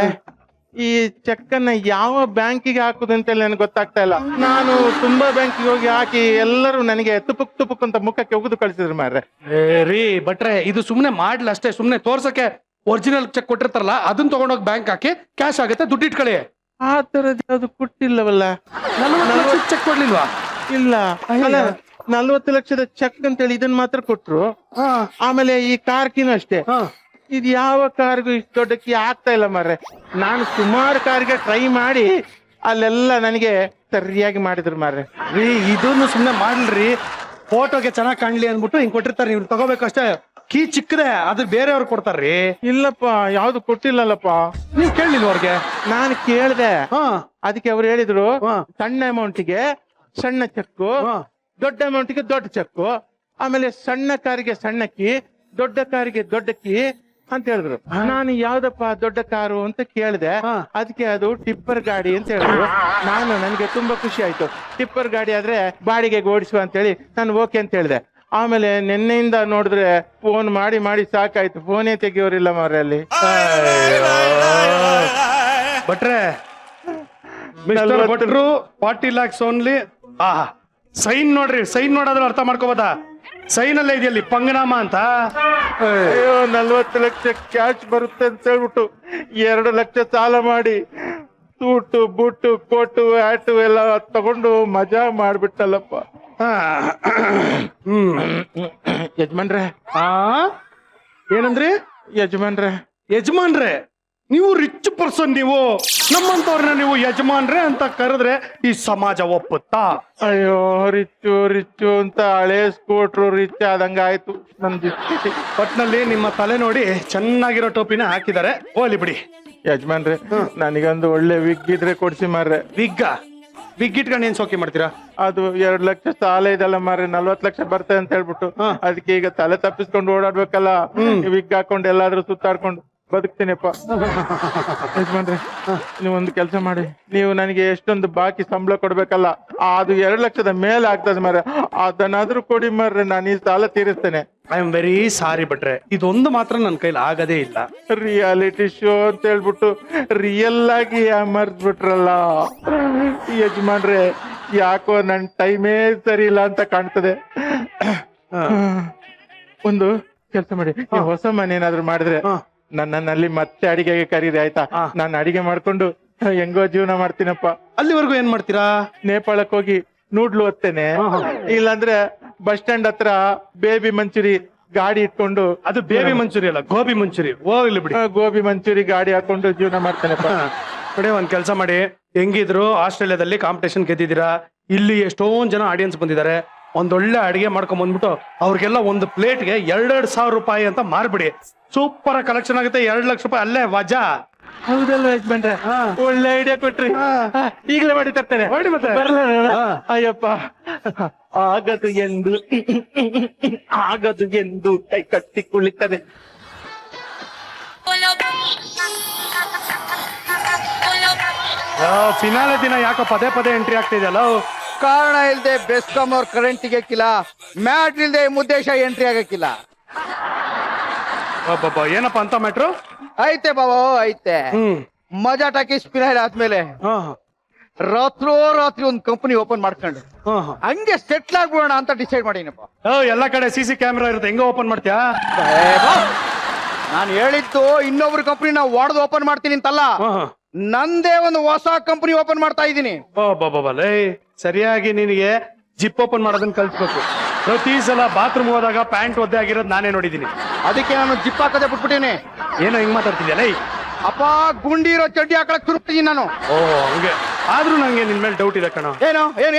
ಈ ಚೆಕ್ ಅನ್ನ ಯಾವ ಬ್ಯಾಂಕಿಗೆ ಹಾಕುದು ಅಂತ ನನಗೆ ಗೊತ್ತಾಗ್ತಾ ಇಲ್ಲ. ನಾನು ತುಂಬಾ ಬ್ಯಾಂಕಿಗೆ ಹೋಗಿ ಹಾಕಿ ಎಲ್ಲರೂ ನನಗೆ ತುಪುಕ್ ಅಂತ ಮುಖಕ್ಕೆ ಉಗಿದು ಕಳಿಸಿದ್ರು ಮಾರ್ರೆ. ರೀ ಭಟ್ರೆ, ಇದು ಸುಮ್ನೆ ಮಾಡ್ಲ ಅಷ್ಟೇ, ಸುಮ್ನೆ ತೋರ್ಸಕ್ಕೆ ಒರಿಜಿನಲ್ ಚೆಕ್ ಕೊಟ್ಟಿರ್ತಾರಲ್ಲ ಅದನ್ನ ತಗೊಂಡೋಗಿ ಬ್ಯಾಂಕ್ ಹಾಕಿ ಕ್ಯಾಶ್ ಆಗುತ್ತೆ, ದುಡ್ಡು ಇಟ್ಕೊಳ್ಳಿ. ಆ ತರದ್ ಯಾವ್ದು ಕೊಟ್ಟಿಲ್ಲವಲ್ಲ. 40 ಲಕ್ಷ ಚೆಕ್ ಕೊಡ್ಲಿಲ್ವಾ? ಇಲ್ಲ, ಅಲ್ಲ 40 ಲಕ್ಷದ ಚೆಕ್ ಅಂತೇಳಿ ಇದನ್ನ ಮಾತ್ರ ಕೊಟ್ರು. ಆಮೇಲೆ ಈ ಕಾರ್ ಕೀನು ಅಷ್ಟೇ. ಇದು ಯಾವ ಕಾರ್ಗೂ ಇಷ್ಟು ದೊಡ್ಡ ಕೀ ಆಗ್ತಾ ಇಲ್ಲ ಮಾರ್ರೆ. ನಾನು ಸುಮಾರು ಕಾರ್ಗೆ ಟ್ರೈ ಮಾಡಿ ಅಲ್ಲೆಲ್ಲ ನನಗೆ ಸರಿಯಾಗಿ ಮಾಡಿದ್ರು ಮಾರ್ರೆ. ರೀ ಇದನ್ನು ಸುಮ್ನೆ ಮಾಡ್ಲ್ರಿ, ಫೋಟೋಗೆ ಚೆನ್ನಾಗಿ ಕಾಣ್ಲಿ ಅಂದ್ಬಿಟ್ಟು ಹಿಂಗ್ ಕೊಟ್ಟಿರ್ತಾರೆ, ನೀವು ತಗೋಬೇಕಷ್ಟೇ. ಕೀ ಚಿಕ್ಕದೆ, ಅದ್ರ ಬೇರೆಯವ್ರು ಕೊಡ್ತಾರ್ರಿ. ಇಲ್ಲಪ್ಪ, ಯಾವ್ದು ಕೊಟ್ಟಿಲ್ಲಲ್ಲಪ್ಪ. ನೀವ್ ಕೇಳಲಿಲ್ವ ಅವ್ರಿಗೆ? ನಾನು ಕೇಳ್ದೆ, ಅದಕ್ಕೆ ಅವ್ರು ಹೇಳಿದ್ರು ಸಣ್ಣ ಅಮೌಂಟಿಗೆ ಸಣ್ಣ ಚೆಕ್ಕು, ದೊಡ್ಡ ಅಮೌಂಟಿಗೆ ದೊಡ್ಡ ಚೆಕ್ಕು, ಆಮೇಲೆ ಸಣ್ಣ ಕಾರಿಗೆ ಸಣ್ಣ ಕೀ, ದೊಡ್ಡ ಕಾರಿಗೆ ದೊಡ್ಡ ಕೀ ಅಂತ ಹೇಳಿದ್ರು. ನಾನು ಯಾವ್ದಪ್ಪ ದೊಡ್ಡ ಕಾರು ಅಂತ ಕೇಳಿದೆ. ಅದಕ್ಕೆ ಅದು ಟಿಪ್ಪರ್ ಗಾಡಿ ಅಂತ ಹೇಳಿದ್ರು. ನನಗೆ ತುಂಬಾ ಖುಷಿ ಆಯ್ತು. ಟಿಪ್ಪರ್ ಗಾಡಿ ಆದ್ರೆ ಬಾಡಿಗೆಗೆ ಓಡಿಸುವ ಅಂತ ಹೇಳಿ ನಾನು ಓಕೆ ಅಂತ ಹೇಳಿದೆ. ಆಮೇಲೆ ನಿನ್ನೆಯಿಂದ ನೋಡಿದ್ರೆ ಫೋನ್ ಮಾಡಿ ಮಾಡಿ ಸಾಕಾಯ್ತು, ಫೋನೇ ತೆಗಿಯೋರಿಲ್ಲ ಮಾರ್ರೆ ಅಲ್ಲಿ. ಭಟ್ರೆ, ಮಿಸ್ಟರ್ ಭಟ್ರು 40 lakhs ಓನ್ಲಿ. ಸೈನ್ ನೋಡ್ರಿ, ಸೈನ್ ನೋಡೋದ್ರ ಅರ್ಥ ಮಾಡ್ಕೋಬೋದಾ? ಸೈನ್ ಅಲ್ಲೇ ಇದೆಯಲ್ಲಿ ಪಂಗನಾಮ ಅಂತ. ಅಯ್ಯೋ 40 ಲಕ್ಷ ಕ್ಯಾಶ್ ಬರುತ್ತೆ ಅಂತ ಹೇಳ್ಬಿಟ್ಟು 2 ಲಕ್ಷ ಸಾಲ ಮಾಡಿ ಸೂಟು ಬೂಟು ಕೋಟು ಹ್ಯಾಟು ಎಲ್ಲ ತಗೊಂಡು ಮಜಾ ಮಾಡ್ಬಿಟ್ಟಲ್ಲಪ್ಪ. ಯಜಮಾನ್ರೆ. ಏನಂದ್ರಿ? ಯಜಮಾನ್ರೆ ನೀವು ರಿಚ್ ಪರ್ಸನ್, ನೀವು ನಮ್ಮಂತವ್ರನ್ನ ನೀವು ಯಜಮಾನ್ರೆ ಅಂತ ಕರೆದ್ರೆ ಈ ಸಮಾಜ ಒಪ್ಪುತ್ತಾ? ಅಯ್ಯೋ ರಿಚ್ಚು ರಿಚ್ಚು ಅಂತ ಹಳೆ ಸ್ಕೂಟ್ರು ರಿಚ್ ಆದಂಗ ಆಯ್ತು ನಮ್ದು. ಒಟ್ನಲ್ಲಿ ನಿಮ್ಮ ತಲೆ ನೋಡಿ ಚೆನ್ನಾಗಿರೋ ಟೋಪಿನ ಹಾಕಿದ್ದಾರೆ, ಹೋಲಿ ಬಿಡಿ. ಯಜಮಾನ್ರೆ, ನನಗೊಂದು ಒಳ್ಳೆ ವಿಗ್ ಇದ್ರೆ ಕೊಡ್ಸಿ ಮಾರ್ರೆ. ವಿಗ್ ಇಟ್ಕೊಂಡು ಏನ್ ಸೋಕಿ ಮಾಡ್ತೀರಾ? ಅದು 2 ಲಕ್ಷ ಸಾಲ ಇದೆಲ್ಲ ಮಾರ್ರೆ, 40 ಲಕ್ಷ ಬರ್ತದೆ ಅಂತ ಹೇಳ್ಬಿಟ್ಟು ಅದಕ್ಕೆ ಈಗ ತಲೆ ತಪ್ಪಿಸ್ಕೊಂಡು ಓಡಾಡ್ಬೇಕಲ್ಲ, ವಿಗ್ ಹಾಕೊಂಡು ಎಲ್ಲಾದ್ರೂ ಸುತ್ತಾಡ್ಕೊಂಡು ಬದುಕ್ತೀನಿಪ್ಪ. ಯಜಮಾನ್ರೆ, ನೀವೊಂದು ಕೆಲಸ ಮಾಡಿ, ನೀವು ನನಗೆ ಎಷ್ಟೊಂದು ಬಾಕಿ ಸಂಬಳ ಕೊಡ್ಬೇಕಲ್ಲ, ಅದು 2 ಲಕ್ಷದ ಮೇಲೆ ಆಗ್ತದೆ ಮಾರ್ರೆ, ಅದನ್ನಾದ್ರೂ ಕೊಡಿ ಮಾರ್ರೆ, ನಾನು ಈ ಸಾಲ ತೀರಿಸ್ತೇನೆ. ಐ ಆಮ್ ವೆರಿ ಸಾರಿ ಭಟ್ರೆ, ಇದೊಂದು ಮಾತ್ರ ನನ್ನ ಕೈಲಿ ಆಗದೇ ಇಲ್ಲ. ರಿಯಾಲಿಟಿ ಶೋ ಅಂತ ಹೇಳ್ಬಿಟ್ಟು ರಿಯಲ್ ಆಗಿ ಮರ್ಸ್ಬಿಟ್ರಲ್ಲ ಯಜಮಾನ್ರೆ. ಯಾಕೋ ನನ್ನ ಟೈಮೇ ಸರಿ ಇಲ್ಲ ಅಂತ ಕಾಣ್ತದೆ. ಒಂದು ಕೆಲಸ ಮಾಡಿ, ಈ ಹೊಸ ಮನೆ ಏನಾದ್ರು ಮಾಡಿದ್ರೆ ನನ್ನಲ್ಲಿ ಮತ್ತೆ ಅಡಿಗೆಗೆ ಕರೀರಿ ಆಯ್ತಾ? ನಾನು ಅಡಿಗೆ ಮಾಡ್ಕೊಂಡು ಹೆಂಗೋ ಜೀವನ ಮಾಡ್ತೀನಪ್ಪ. ಅಲ್ಲಿವರೆಗೂ ಏನ್ ಮಾಡ್ತೀರಾ? ನೇಪಾಳಕ್ಕೆ ಹೋಗಿ ನೂಡ್ಲು ಹೊತ್ತೇನೆ, ಇಲ್ಲಾಂದ್ರೆ ಬಸ್ ಸ್ಟ್ಯಾಂಡ್ ಹತ್ರ ಬೇಬಿ ಮಂಚೂರಿ ಗಾಡಿ ಇಟ್ಕೊಂಡು, ಅದು ಬೇಬಿ ಮಂಚೂರಿ ಅಲ್ಲ, ಗೋಬಿ ಮಂಚೂರಿ. ಹೋಗ್ಲಿ ಬಿಡಿ. ಗೋಬಿ ಮಂಚೂರಿ ಗಾಡಿ ಹಾಕೊಂಡು ಜೀವನ ಮಾಡ್ತೇನೆಪ್ಪ. ನೋಡಿ, ಒಂದ್ ಕೆಲಸ ಮಾಡಿ, ಹೆಂಗಿದ್ರು ಆಸ್ಟ್ರೇಲಿಯಾದಲ್ಲಿ ಕಾಂಪಿಟೇಷನ್ ಗೆದ್ದಿದ್ದೀರಾ, ಇಲ್ಲಿ ಎಷ್ಟೊಂದ್ ಜನ ಆಡಿಯನ್ಸ್ ಬಂದಿದ್ದಾರೆ, ಒಂದೊಳ್ಳೆ ಅಡಿಗೆ ಮಾಡ್ಕೊಂಡ್ ಬಂದ್ಬಿಟ್ಟು ಅವ್ರಿಗೆಲ್ಲ ಒಂದು ಪ್ಲೇಟ್ಗೆ 2,000 ರೂಪಾಯಿ ಅಂತ ಮಾರ್ಬಿಡಿ. ಸೂಪರ್ ಕಲೆಕ್ಷನ್ ಆಗುತ್ತೆ. 2 ಲಕ್ಷ ರೂಪಾಯಿ ಅಲ್ಲೇ ವಜಾ. ಹೌದಲ್ವ ಯಜಮಾನ್ರೆ? ಒಳ್ಳೆ ಐಡಿಯಾ ಕೊಟ್ರಿ. ಈಗಲೇ ಮಾಡಿ ತರ್ತೇನೆ. ಮಾಡಿ ಮತ್ತೆ. ಅಯ್ಯಪ್ಪ, ಆಗದು ಎಂದು ಕೈ ಕಟ್ಟಿ ಕುಳಿತದೆ. ಫಿನಾಲೆ ದಿನ ಯಾಕೋ ಪದೇ ಪದೇ ಎಂಟ್ರಿ ಆಗ್ತಿದೆಯಲ್ಲ? ಕಾರಣ ಇಲ್ದೆ ಬೆಸ್ಕಾಂ ಅವ್ರ ಕರೆಂಟ್ ತೆಗಿಯಕ್ಕಿಲ್ಲ, ಮ್ಯಾಟ್ ಇಲ್ದೆ ಮುದ್ದೇಶ ಎಂಟ್ರಿ ಆಗಕ್ಕಿಲ್ಲ. ಏನಪ್ಪಾ ಅಂತ ಮ್ಯಾಟ್ರು? ಐತೆ ಬಾಬಾ ಐತೆ. ಮಜಾ ಟಾಕೀಸ್ ಫಿನಾಯ್ಲ್ ಆದ್ಮೇಲೆ ರಾತ್ರಿ ಒಂದ್ ಕಂಪನಿ ಓಪನ್ ಮಾಡ್ಕೊಂಡು ಹಂಗೆ ಸೆಟ್ಲ್ ಆಗ್ಬಿಡೋಣ ಅಂತ ಡಿಸೈಡ್ ಮಾಡೀನಪ್ಪ. ಎಲ್ಲ ಕಡೆ CC ಕ್ಯಾಮೆರಾ ಇರುತ್ತೆ, ಹೆಂಗ ಓಪನ್ ಮಾಡ್ತೀಯಾ? ನಾನು ಹೇಳಿದ್ದು ಇನ್ನೊಬ್ರು ಕಂಪನಿ ನಾವು ವಾಡ್ದು ಓಪನ್ ಮಾಡ್ತೀನಿ ಅಂತಲ್ಲ, ನಂದೇ ಒಂದು ಹೊಸ ಕಂಪನಿ ಓಪನ್ ಮಾಡ್ತಾ ಇದ್ದೀನಿ. ಲೇ, ಸರಿಯಾಗಿ ನಿನಗೆ ಜಿಪ್ ಓಪನ್ ಮಾಡೋದನ್ನ ಕಲ್ಸ್ಬೇಕು. ಪ್ರತಿ ಸಲ ಬಾತ್ರೂಮ್ ಹೋದಾಗ ಪ್ಯಾಂಟ್ ಒದ್ದೆ ಆಗಿರೋದು ನಾನೇ ನೋಡಿದೀನಿ. ಅದಕ್ಕೆ ನಾನು ಜಿಪ್ ಹಾಕದೆ ಬಿಟ್ಬಿಟ್ಟಿನಿ. ಏನೋ ಹಿಂಗ್ ಮಾತಾಡ್ತಿದ್ಯಲ್ಲ? ಅಪ್ಪ, ಗುಂಡಿ ಇರೋ ಚಡ್ಡಿ ಹಾಕಳಕ್ ತುರುಕ್ತಿದ್ದೀನಿ ನಾನು. ಹಂಗೆ ಆದ್ರೂ ನಂಗೆ ನಿನ್ ಮೇಲೆ ಡೌಟ್ ಇದೆ ಕಣ.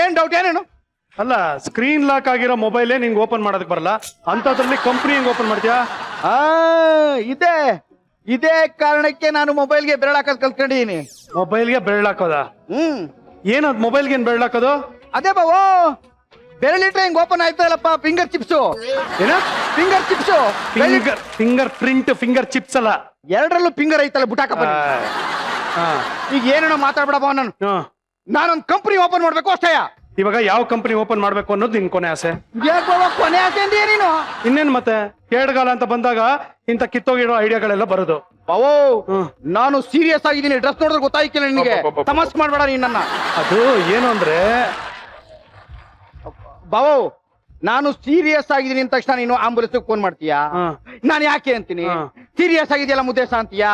ಏನ್ ಡೌಟ್? ಏನೇನು? ಅಲ್ಲ, ಸ್ಕ್ರೀನ್ ಲಾಕ್ ಆಗಿರೋ ಮೊಬೈಲೇ ನಿಂಗೆ ಓಪನ್ ಮಾಡೋದಕ್ಕೆ ಬರಲ್ಲ, ಅಂತದ್ರಲ್ಲಿ ಕಂಪ್ನಿ ಹೆಂಗ್ ಓಪನ್ ಮಾಡ್ತೀಯಾ? ಇದೇ ಕಾರಣಕ್ಕೆ ನಾನು ಮೊಬೈಲ್ಗೆ ಬೆರಳು ಹಾಕೋದ್ ಕಲ್ತ್ಕೊಂಡಿದೀನಿ. ಮೊಬೈಲ್ಗೆ ಬೆರಳು ಹಾಕೋದಾ? ಏನದ್ ಮೊಬೈಲ್ಗೆ ಏನ್ ಬೆರಳು ಹಾಕೋದು? ಅದೇ ಬಾವು, ಬೆರಳಿಟ್ರೆ ಹಿಂಗ್ ಓಪನ್ ಆಯ್ತಲ್ಲಪ್ಪ, ಫಿಂಗರ್ ಚಿಪ್ಸ್. ಏನ? Finger chips. Finger print, finger chips ಅಲ್ಲ. ಎರಡರಲ್ಲೂ ಫಿಂಗರ್ ಐತಲ್ಲ, ಬುಟಾಕಪ್ಪ. ಈಗ ಏನೇನೋ ಮಾತಾಡ್ಬಿಡಪ್ಪ. ನಾನೊಂದ್ ಕಂಪನಿ ಓಪನ್ ಮಾಡ್ಬೇಕು ಅಷ್ಟೇ. ಇವಾಗ ಯಾವ ಕಂಪನಿ ಓಪನ್ ಮಾಡ್ಬೇಕು ಅನ್ನೋದು ನಿನ್ ಕೊನೆ ಆಸೆ? ಕೊನೆ ಆಸೆ ಅಂತೀಯ ನೀನು? ಇನ್ನೇನ್ ಮತ್ತೆ, ಕೇಡ್ಗಾಲ ಅಂತ ಬಂದಾಗ ಇಂತ ಕಿತ್ತೋಗಿರೋ ಐಡಿಯಾಗಳೆಲ್ಲ ಬರೋದು. ಬಾವೋ, ನಾನು ಸೀರಿಯಸ್ ಆಗಿದ್ದೀನಿ. ಡ್ರೆಸ್ ನೋಡಿದ್ರೆ ಗೊತ್ತಾಯ್ಕಿಲ್ಲ ನಿನಗೆ. ತಮಾಷೆ ಮಾಡ್ಬೇಡ ನೀನ್ ನನ್ನ. ಅದು ಏನು ಅಂದ್ರೆ ಬಾವೋ, ನಾನು ಸೀರಿಯಸ್ ಆಗಿದ್ದೀನಿ ಅಂದ ತಕ್ಷಣ ನೀನು ಆಂಬುಲೆನ್ಸ್ ಫೋನ್ ಮಾಡ್ತೀಯಾ? ನಾನು ಯಾಕೆ ಅಂತೀನಿ, ಸೀರಿಯಸ್ ಆಗಿದೆಯಲ್ಲ ಮುದ್ದೇಶ ಅಂತೀಯಾ?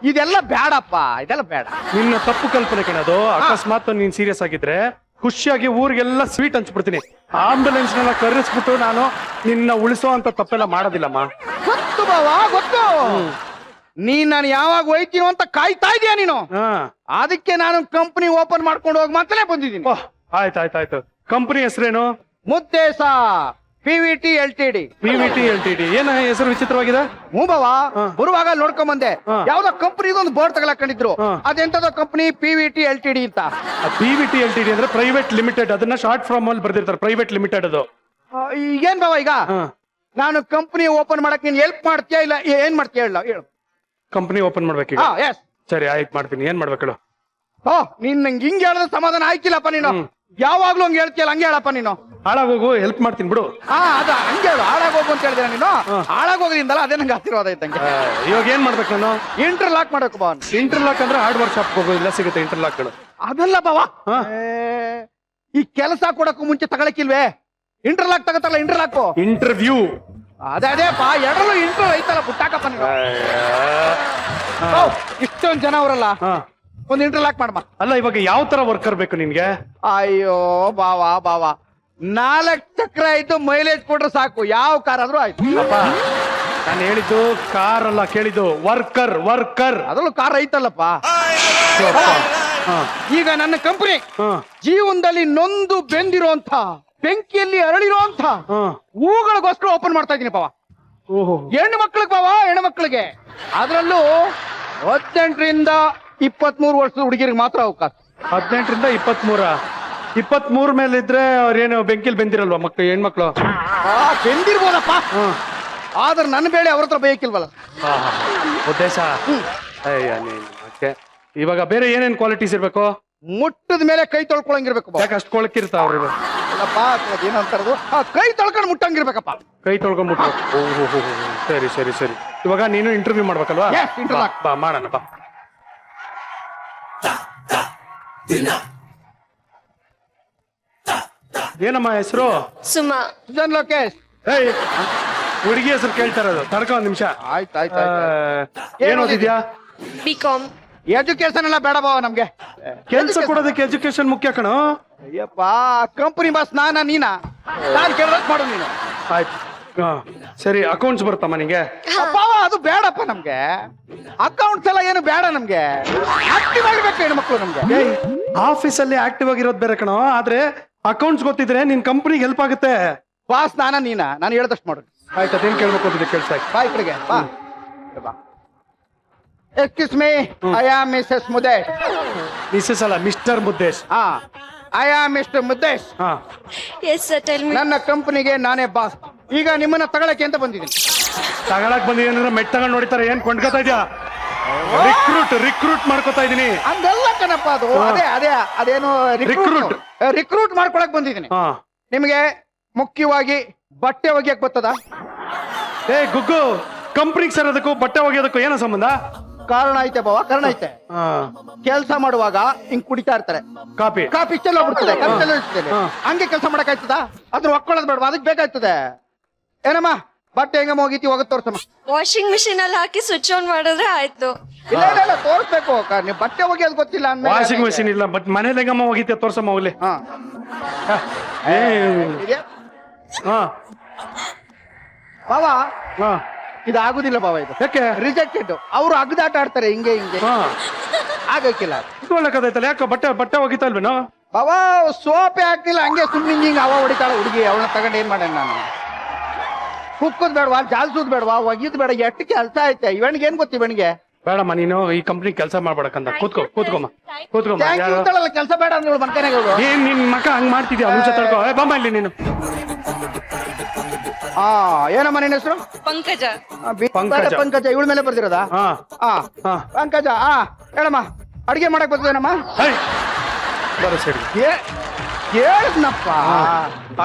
ಇದೆಲ್ಲ ಬೇಡಪ್ಪ, ಇದೆಲ್ಲ ಬೇಡ. ನಿನ್ನ ತಪ್ಪು ಕಲ್ಪನೆ ಕಣದು. ಅಕಸ್ಮಾತ್ ನೀನ್ ಸೀರಿಯಸ್ ಆಗಿದ್ರೆ ಖುಷಿಯಾಗಿ ಊರಿಗೆಲ್ಲ ಸ್ವೀಟ್ ಹಂಚ್ಬಿಡ್ತೀನಿ. ಆಂಬುಲೆನ್ಸ್ ನೆಲ್ಲ ಕರೆಸ್ಬಿಟ್ಟು ನಾನು ನಿನ್ನ ಉಳಿಸೋ ಅಂತ ತಪ್ಪೆಲ್ಲ ಮಾಡೋದಿಲ್ಲಮ್ಮ. ಗೊತ್ತು ಬಾವಾ, ಗೊತ್ತು. ನೀನ್ ನಾನು ಯಾವಾಗ ಹೋಯ್ತೀನೋ ಅಂತ ಕಾಯ್ತಾ ಇದೀಯ ನೀನು. ಅದಕ್ಕೆ ನಾನು ಕಂಪನಿ ಓಪನ್ ಮಾಡ್ಕೊಂಡು ಹೋಗಿ ಮಾತ್ರನೇ ಬಂದಿದ್ದೀನಿ. ಆಯ್ತಾಯ್ತಾಯ್ತು. ಕಂಪನಿ ಹೆಸರೇನು? ಮುದ್ದೇಶ PVT LTD. PVT LTD. ಏನ ಹೆಸರು ವಿಚಿತ್ರವಾಗಿದೆ? ಬಾವಾ, ಬರುವಾಗ ನೋಡ್ಕೊಂಡ್ ಬಂದೆ, ಯಾವ್ದೋ ಕಂಪನಿ ಒಂದು ಬೋರ್ಡ್ ತಗೊಳಕೊಂಡಿದ್ರು. ಅದೆಂತದೋ ಕಂಪನಿ PVT LTD ಅಂತ. PVT LTD ಅಂದ್ರೆ ಪ್ರೈವೇಟ್ ಲಿಮಿಟೆಡ್. ಅದನ್ನ ಶಾರ್ಟ್ ಫಾರ್ಮ್ ಅಲ್ಲಿ ಬರ್ದಿರ್ತಾರೆ, ಪ್ರೈವೇಟ್ ಲಿಮಿಟೆಡ್. ಅದು ಏನ್ ಬಾವಾ, ಈಗ ನಾನು ಕಂಪನಿ ಓಪನ್ ಮಾಡಕ್ ನೀನ್ ಹೆಲ್ಪ್ ಮಾಡ್ತೀಯಾ ಇಲ್ಲ ಏನ್ ಮಾಡ್ತೀಯ? ಹೇಳು. ಕಂಪನಿ ಓಪನ್ ಮಾಡ್ಬೇಕು. ಸರಿ, ಆಯ್ತು, ಮಾಡ್ತೀನಿ. ಏನ್ ಮಾಡ್ಬೇಕು? ನೀನ್ ನಂಗೆ ಹಿಂಗ್ ಹೇಳಿದ್ರೆ ಸಮಾಧಾನ ಆಯ್ಕಿಲ್ಲಪ್ಪ. ನೀನು ಯಾವಾಗ್ಲೂ ಹಂಗ ಹೇಳ್ತೀಯಲ್ಲ, ಹಂಗೆ ಹೇಳಪ್ಪ ನೀನು. ಹಾಳಾಗೋಗು, ಹೆಲ್ಪ್ ಮಾಡ್ತೀನಿ ಬಿಡು. ಅದ ಹಂಗೆ ಹೇಳು, ಹಾಳಾಗೋಗು ಅಂತ ಹೇಳಿದ್ರೆ ನೀನು. ಹಾಳಾಗೋಗ್ರಿಂದಲ್ಲ, ಅದೇ ನಂಗೆ ಆಶೀರ್ವಾದ ಐತಂಗೆ. ಇವಾಗ ಏನ್ ಮಾಡ್ಬೇಕು ನಾನು? ಇಂಟರ್ಲಾಕ್ ಮಾಡಬೇಕು ಬಾ. ಇಂಟರ್ಲಾಕ್ ಅಂದ್ರೆ ಹಾರ್ಡ್ವೇರ್ ಶಾಪ್ ಹೋಗೋ, ಇಲ್ಲ ಸಿಗುತ್ತೆ ಇಂಟರ್ಲಾಕ್ಗಳು. ಅದಲ್ಲ ಬಾವಾ, ಈ ಕೆಲಸ ಕೊಡಕ್ಕೂ ಮುಂಚೆ ತಗೊಳಕಿಲ್ವೇ? ಇಂಟರ್ಲಾಕ್ ತಗತ್ತಲ್ಲ, ಇಂಟರ್ಲಾಕ್. ಇಂಟರ್ವ್ಯೂ ಅದೇ ಬಾ, ಎರಡಲ್ಲೂ ಇಂಟರ್ ಐತಲ್ಲ, ಬುಟ್ಟಾಕಪ್ಪ ನೀನು. ಇಷ್ಟೊಂದ್ ಜನ ಅವರಲ್ಲ, ಒಂದ್ ಇಂಟರ್ಲಾಕ್ ಮಾಡಮ್ಮ. ಅಲ್ಲ, ಇವಾಗ ಯಾವ ತರ ವರ್ಕರ್ ಬೇಕು ನಿನ್ಗೆ? ಅಯ್ಯೋ ಬಾವಾ, 4 ಚಕ್ರ ಆಯ್ತು, ಮೈಲೇಜ್ ಕೊಟ್ರೆ ಸಾಕು, ಯಾವ ಕಾರ್ ಆದ್ರೂ ಆಯ್ತು. ನಾನು ಹೇಳಿದ್ದು ಕಾರ್ ಅಲ್ಲ, ಕೇಳಿದ್ದು ವರ್ಕರ್. ಅದ್ರಲ್ಲೂ ಕಾರ್ ಐತಲ್ಲಪ್ಪ. ಈಗ ನನ್ನ ಕಂಪನಿ ಜೀವನದಲ್ಲಿ ನೊಂದು ಬೆಂದಿರೋಂಥ, ಬೆಂಕಿಯಲ್ಲಿ ಅರಳಿರೋಂಥ ಹೂಗಳಿಗೋಸ್ಕರ ಓಪನ್ ಮಾಡ್ತಾ ಇದ್ದೀನಿ ಬಾವ. ಹೆಣ್ಣು ಮಕ್ಳಿಗೆ ಬಾವ, ಹೆಣ್ಣು ಮಕ್ಳಿಗೆ. ಅದ್ರಲ್ಲೂ 18ರಿಂದ 23 ವರ್ಷದ ಹುಡುಗಿರಿಗೆ ಮಾತ್ರ ಅವಕಾಶ. 18ರಿಂದ 23 ಮೇಲೆ ಇದ್ರೆ ಅವ್ರೇನು ಬೆಂಕಿಲ್ ಬೆಂದಿರಲ್ವಾ ಮಕ್ಳು, ಹೆಣ್ಮಕ್ಳು? ಬೆಂದಿರ್ಬೋದಪ್ಪ, ಆದ್ರೆ ನನ್ನ ಬೇಳೆ ಅವ್ರ ಹತ್ರ ಬೇಕಿಲ್ವಲ್ಲ. ಉದ್ದೇಶ. ಇವಾಗ ಬೇರೆ ಏನೇನ್ ಕ್ವಾಲಿಟೀಸ್ ಇರ್ಬೇಕು? ಮುಟ್ಟದ ಮೇಲೆ ಕೈ ತೊಳ್ಕೊಳಂಗಿರ್ಬೇಕು. ಯಾಕೆ ಅಷ್ಟು ಕೊಳಕಿರ್ತ ಅವ್ರಿಗೆ? ಏನಂತಾರದು, ಕೈ ತೊಳ್ಕೊಂಡು ಮುಟ್ಟಂಗಿರ್ಬೇಕಪ್ಪ. ಕೈ ತೊಳ್ಕೊಂಡ್ಬಿಟ್ಟು. ಸರಿ. ಇವಾಗ ನೀನು ಇಂಟರ್ವ್ಯೂ ಮಾಡ್ಬೇಕಲ್ವಾ? ಬಾ, ಮಾಡೋಣ ಬಾ. ಏನಮ್ಮ ಹೆಸರು? ಸುಮಾ. ಸುಜನ್ ಲೋಕೇಶ್. ಹುಡುಗಿ ಹೆಸರು ಕೇಳ್ತಾ ಇರೋದು. ತಡ್ಕೊ ಒಂದ್ ನಿಮಿಷ. ಆಯ್ತು ಏನ್ ಓದಿದ್ಯಾ? ಬಿಕಾಮ್. ಎಜುಕೇಶನ್ ಎಲ್ಲ ಬೇಡ ಬಾವ ನಮ್ಗೆ. ಕೆಲ್ಸ ಕೊಡೋದಕ್ಕೆ ಎಜುಕೇಶನ್ ಮುಖ್ಯ ಕಣೋ. ಅಯ್ಯಪ್ಪ, ಕಂಪನಿ ಬಾಸ್ ನೀನಾ? ನಾನ್ ಕೇಳೋದ್ ಮಾಡು ನೀನು. ಆಯ್ತು. ಸರಿ, ಅಕೌಂಟ್ಸ್ ಬರುತ್ತಮ್ಮ ನಿಂಗೆ? ಬಾವ ಅದು ಬೇಡಪ್ಪ ನಮ್ಗೆ. ಅಕೌಂಟ್ಸ್ ಎಲ್ಲ ಏನು ಬೇಡ ನಮ್ಗೆ. ಆಕ್ಟಿವ್ ಆಗಿರ್ಬೇಕು ಹೆಣ್ಮಕ್ಳು ನಮ್ಗೆ. ಆಫೀಸಲ್ಲಿ ಆಕ್ಟಿವ್ ಆಗಿರೋದು ಬೇರೆ ಕಣೋ, ಆದ್ರೆ ಅಕೌಂಟ್ಸ್ ಗೊತ್ತಿದ್ರೆ ನಿನ್ ಕಂಪನಿಗೆ ಹೆಲ್ಪ್ ಆಗುತ್ತೆ. ಬಾಸ್ ನೀನಾ? ನಾನು ಹೇಳ್ದಷ್ಟು ಮಾಡು. ಆಯ್ತು, ಅದೇನ್ ಕೇಳ್ಬೇಕು ಅಂತಿದ್ದೆ ಕೇಳ್ತಾ ಇದ್ದೆ. ಬಾ ಈ ಕಡೆಗೆ ಬಾ. Excuse me, I am Mrs Muddesh. Mrs ಅಲ್ಲ, Mr Muddesh. I am Mr Muddesh. Yes sir, tell me. ನನ್ನ ಕಂಪನಿಗೆ ನಾನೇ ಬಾಸ್. ಈಗ ನಿಮ್ಮನ್ನ ತಗೊಳಕ್ಕೆ ಅಂತ ಬಂದಿದ್ದೀನಿ. ತಗೊಳಕ್ ಬಂದಿದ್ರೆ ಮೆಟ್ ತಗೊಂಡ್ ನೋಡಿತಾರೆ. ಏನ್ ಕೊಂಡ್ಕೊತಾ ಇದ್ಯಾ? ರಿಕ್ರೂಟ್ ಮಾಡ್ಕೋತಾ ಇದೀನಿ. ಹಂಗಲ್ಲ ಕಣಪ್ಪ, ಅದು ಅದೇನು ರಿಕ್ರೂಟ್ ಮಾಡ್ಕೊಳಕ್ ಬಂದಿದ್ದೀನಿ. ನಿಮಗೆ ಮುಖ್ಯವಾಗಿ ಬಟ್ಟೆ ಒಗೆಯಕ್ ಬರ್ತದ? ಗುಗ್ಗು, ಕಂಪ್ನಿಗೆ ಸೇರೋದಕ್ಕೂ ಬಟ್ಟೆ ಒಗೆಯೋದಕ್ಕೂ ಏನೋ ಸಂಬಂಧ? ಕಾರಣ ಐತೆ ಬಾವ, ಕಾರಣ ಐತೆ. ಕೆಲಸ ಮಾಡುವಾಗ ಹಿಂಗ್ ಕುಡಿತಾ ಇರ್ತಾರೆ, ಕಾಫಿ ಇಷ್ಟೆಲ್ಲ ಹೋಗ್ಬಿಡ್ತದೆ, ಹಂಗೆ ಕೆಲಸ ಮಾಡಕ್ ಆಯ್ತದ? ಅದ್ರ ಒಕ್ಕೊಳ್ಳೋದು ಬೇಡವಾ? ಅದಕ್ಕೆ ಬೇಕಾಯ್ತದೆ. ಏನಮ್ಮ, ಬಟ್ಟೆ ಹೆಂಗ ಹೋಗಿತಿ ಹೋಗತ್ ತೋರ್ಸಮ್ಮ. ವಾಷಿಂಗ್ ಮಿಷಿನ್ ಅಲ್ಲಿ ಹಾಕಿ ಸ್ವಿಚ್ ಆನ್ ಮಾಡಿದ್ರೆ ಆಯ್ತು. ಇಲ್ಲ ತೋರ್ಸ್ಬೇಕು. ನೀವು ಬಟ್ಟೆ ಒಗೆಯೋದು ಗೊತ್ತಿಲ್ಲ ಅಂದ್ಮೇಲೆ ವಾಷಿಂಗ್ ಮಿಷಿನ್ ಇಲ್ಲ, ಬಟ್ ಮನೇಲಿ ಹೆಂಗಮ್ಮ ಹೋಗಿದ್ದೆ ತೋರ್ಸಮ್ಮ ಹೋಗ್ಲಿ. ಬಾವ ಇದಾಗುದಿಲ್ಲ ಬಾವ, ಇದು ಯಾಕೆ? ರಿಜೆಕ್ಟೆಡ್. ಅವ್ರು ಅಗ್ದಾಟ ಆಡ್ತಾರೆ ಹಿಂಗೆ ಆಗಕ್ಕಿಲ್ಲ. ಇಟ್ಕೊಳ್ಳಕದೈತಲ್ಲ, ಯಾಕೆ ಬಟ್ಟೆ ಒಗಿತಾ ಇಲ್ವೇನೋ? ಬಾವ ಸೋಪೆ ಹಾಕ್ತಿಲ್ಲ, ಹಂಗೆ ಸುಮ್ಮನೆ ಹಿಂಗ ಅವ ಹೊಡಿತಾಳ ಹುಡುಗಿ. ಅವಳನ್ನ ತಗೊಂಡು ಏನ್ ಮಾಡೋಣ ನಾನು? ಕುಕ್ಕದ್ ಬೇಡವಾ, ಜಾಲ್ಸೋದ್ ಬೇಡವಾ, ಒಗಿದ್ ಬೇಡ, ಎಟ್ಟು ಕೆಲಸ ಐತೆ. ಇವನಿಗೆ ಏನ್ ಗೊತ್ತಿ? ಇವನಿಗೆ ಬೇಡಮ್ಮ, ನೀನು ಈ ಕಂಪ್ನಿ ಕೆಲಸ ಮಾಡ್ಬೇಕಂತ. ಕೂತ್ಕೊಮ್ಮ. ಕೆಲಸ ಬೇಡ ಅಂದ್ರೆ ಮನ್ಕನೆ ಏನ್ ನಿನ್ ಮಕ ಹಂಗ್ ಮಾಡ್ತಿದ್ಯಾ? ಮುಂಚೆ ತಳ್ಕೊ. ಬಮ್ಮ ಇಲ್ಲಿ ನೀನು. ಏನಮ್ಮ ನಿನ್ನ ಹೆಸರು? ಪಂಕಜ. ಪಂಕಜ ಇವಳ ಮೇಲೆ ಬರ್ದಿರೋದಾ? ಪಂಕಜ, ಹೇಳಮ್ಮ, ಅಡಿಗೆ ಮಾಡಕ್ ಬರ್ತದೇನಮ್ಮ? ಬರೋ ಸರಿ. ಹೇಳಿದ್ನಪ್ಪ.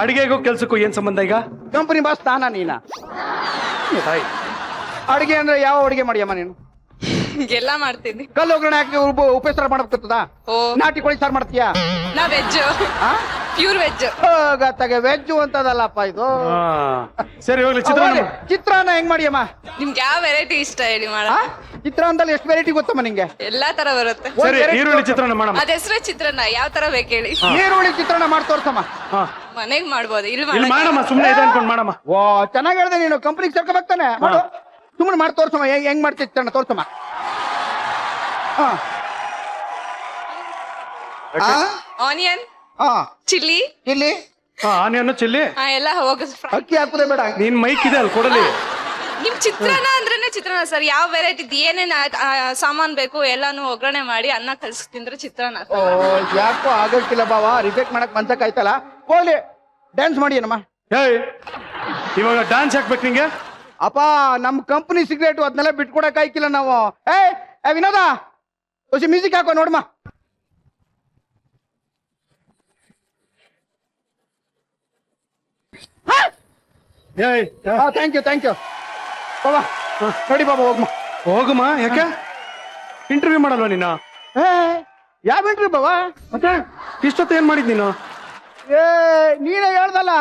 ಅಡಿಗೆಗೂ ಕೆಲ್ಸಕ್ಕೂ ಏನ್ ಸಂಬಂಧ ಈಗ? ಕಂಪನಿ ಬಾಸ್ ನೀನಾ? ಅಡಿಗೆ ಅಂದ್ರೆ ಯಾವ ಅಡಿಗೆ ಮಾಡಿಯಮ್ಮ ನೀನು? ಎಲ್ಲ ಮಾಡ್ತೀನಿ. ಕಲ್ಲು ಒಗ್ಗರಣೆ ಹಾಕಿ ಉಪ್ಪೆ ಸಾರು ಮಾಡಕ್ತದ? ನಾಟಿ ಕೋಳಿ ಸಾರು ಮಾಡ್ತೀಯಾ? ನಾ ವೆಜ್, ಪ್ಯೂರ್ ವೆಜ್. ಗತ್ತಾಗೆ ವೆಜ್ ಅಂತದಲ್ಲಪ್ಪ ಇದು. ಸರಿ ಹೋಗ್ಲಿ. ಚಿತ್ರಾನ್ನ ಹೆಂಗ್ ಮಾಡಿಯಮ್ಮ? ನಿಮ್ಗೆ ಯಾವ ವೆರೈಟಿ ಇಷ್ಟ ಹೇಳಿ ಮಾಡ. ಚಿತ್ರಾನ್ನದಲ್ಲಿ ಎಷ್ಟು ವೆರೈಟಿ ಗೊತ್ತಮ್ಮ ನಿಂಗೆ? ಎಲ್ಲಾ ತರ ಬರುತ್ತೆ. ಸರಿ, ಈರುಳ್ಳಿ ಚಿತ್ರಾನ್ನ ಮಾಡಮ್ಮ. ಅದ ಹೆಸರು ಚಿತ್ರಾನ್ನ, ಯಾವ ತರ ಬೇಕು ಹೇಳಿ. ಈರುಳ್ಳಿ ಚಿತ್ರಾನ್ನ ಮಾಡಿ ತೋರ್ಸಮ್ಮ. ಮನೆಗ್ ಮಾಡ್ಬೋದು, ಇಲ್ಲಿ ಮಾಡಮ್ಮ. ಸುಮ್ನೆ ಇದೆ ಅನ್ಕೊಂಡ್ ಮಾಡಮ್ಮ. ಓ ಚೆನ್ನಾಗ್ ಹೇಳ್ದೆ ನೀನು. ಕಂಪ್ನಿಗೆ ಸೇರ್ಕೋಬೇಕಾನೆ ಮಾಡು. ಸುಮ್ಮನೆ ಮಾಡಿ ತೋರ್ಸಮ್ಮ. ಹೆಂಗ್ ಮಾಡ್ತಿ ಚಿತ್ರಾನ್ನ ತೋರ್ಸಮ್ಮ. Onion, chilli. ಇಲ್ಲಿ ಆನಿಯನ್ ಚಿಲ್ಲಿ ಎಲ್ಲ ಹೋಗ. ಅಕ್ಕಿ ಹಾಕುದೇ ಬೇಡ. ನೀನ್ ಮೈಕ್ ಇದೆ ಅಲ್ಲಿ ಕೊಡಲಿ. ನಿಮ್ ಚಿತ್ರಾನ್ನ ಅಂದ್ರೇನೆ ಚಿತ್ರಾನ್ನ ಸರ್. ಯಾವ ವೆರೈಟಿ ಏನೇನ್ ಸಾಮಾನ್ ಬೇಕು ಎಲ್ಲಾನು ಒಗ್ಗರಣೆ ಮಾಡಿ ಅನ್ನ ಕಲ್ಸಿ ತಿಂದ್ರೆ ಚಿತ್ರಾನ್ನ. ಓ ಯಾಕೋ ಆಗಕ್ಕಿಲ್ಲ ಬಾವ, ರಿಜೆಕ್ಟ್ ಮಾಡಕ್ ಮನ್ಸಕ್ ಆಯ್ತಲ್ಲ. ಹೋಗ್ಲಿ, ಡ್ಯಾನ್ಸ್ ಮಾಡಿ ಏನಮ್ಮ. ಇವಾಗ ಡ್ಯಾನ್ಸ್ ಹಾಕ್ಬೇಕು ನಿಂಗೆ? ಅಪ್ಪ ನಮ್ ಕಂಪನಿ ಸಿಗ್ರೇಟ್ ಅದನ್ನೆಲ್ಲ ಬಿಟ್ಕೊಡಕ್ ಆಯ್ಕಿಲ್ಲ ನಾವು. ವಿನೋದ, ಹೊಸ ಮ್ಯೂಸಿಕ್ ಹಾಕೋ ನೋಡಮ್ಮ. ಥ್ಯಾಂಕ್ ಯು ಬಾಬಾ. ನೋಡಿ ಬಾಬಾ, ಹೋಗಮ್ಮ. ಯಾಕೆ ಇಂಟರ್ವ್ಯೂ ಮಾಡಲ್ವಾ ನೀನು? ಯಾವ ಇಂಟರ್ವ್ಯೂ ಬಾಬಾ? ಮತ್ತೆ ಇಷ್ಟೊತ್ತು ಏನ್ ಮಾಡಿದ್ ನೀನು? ನೀನೇ ಹೇಳ್ದಲ್ಲ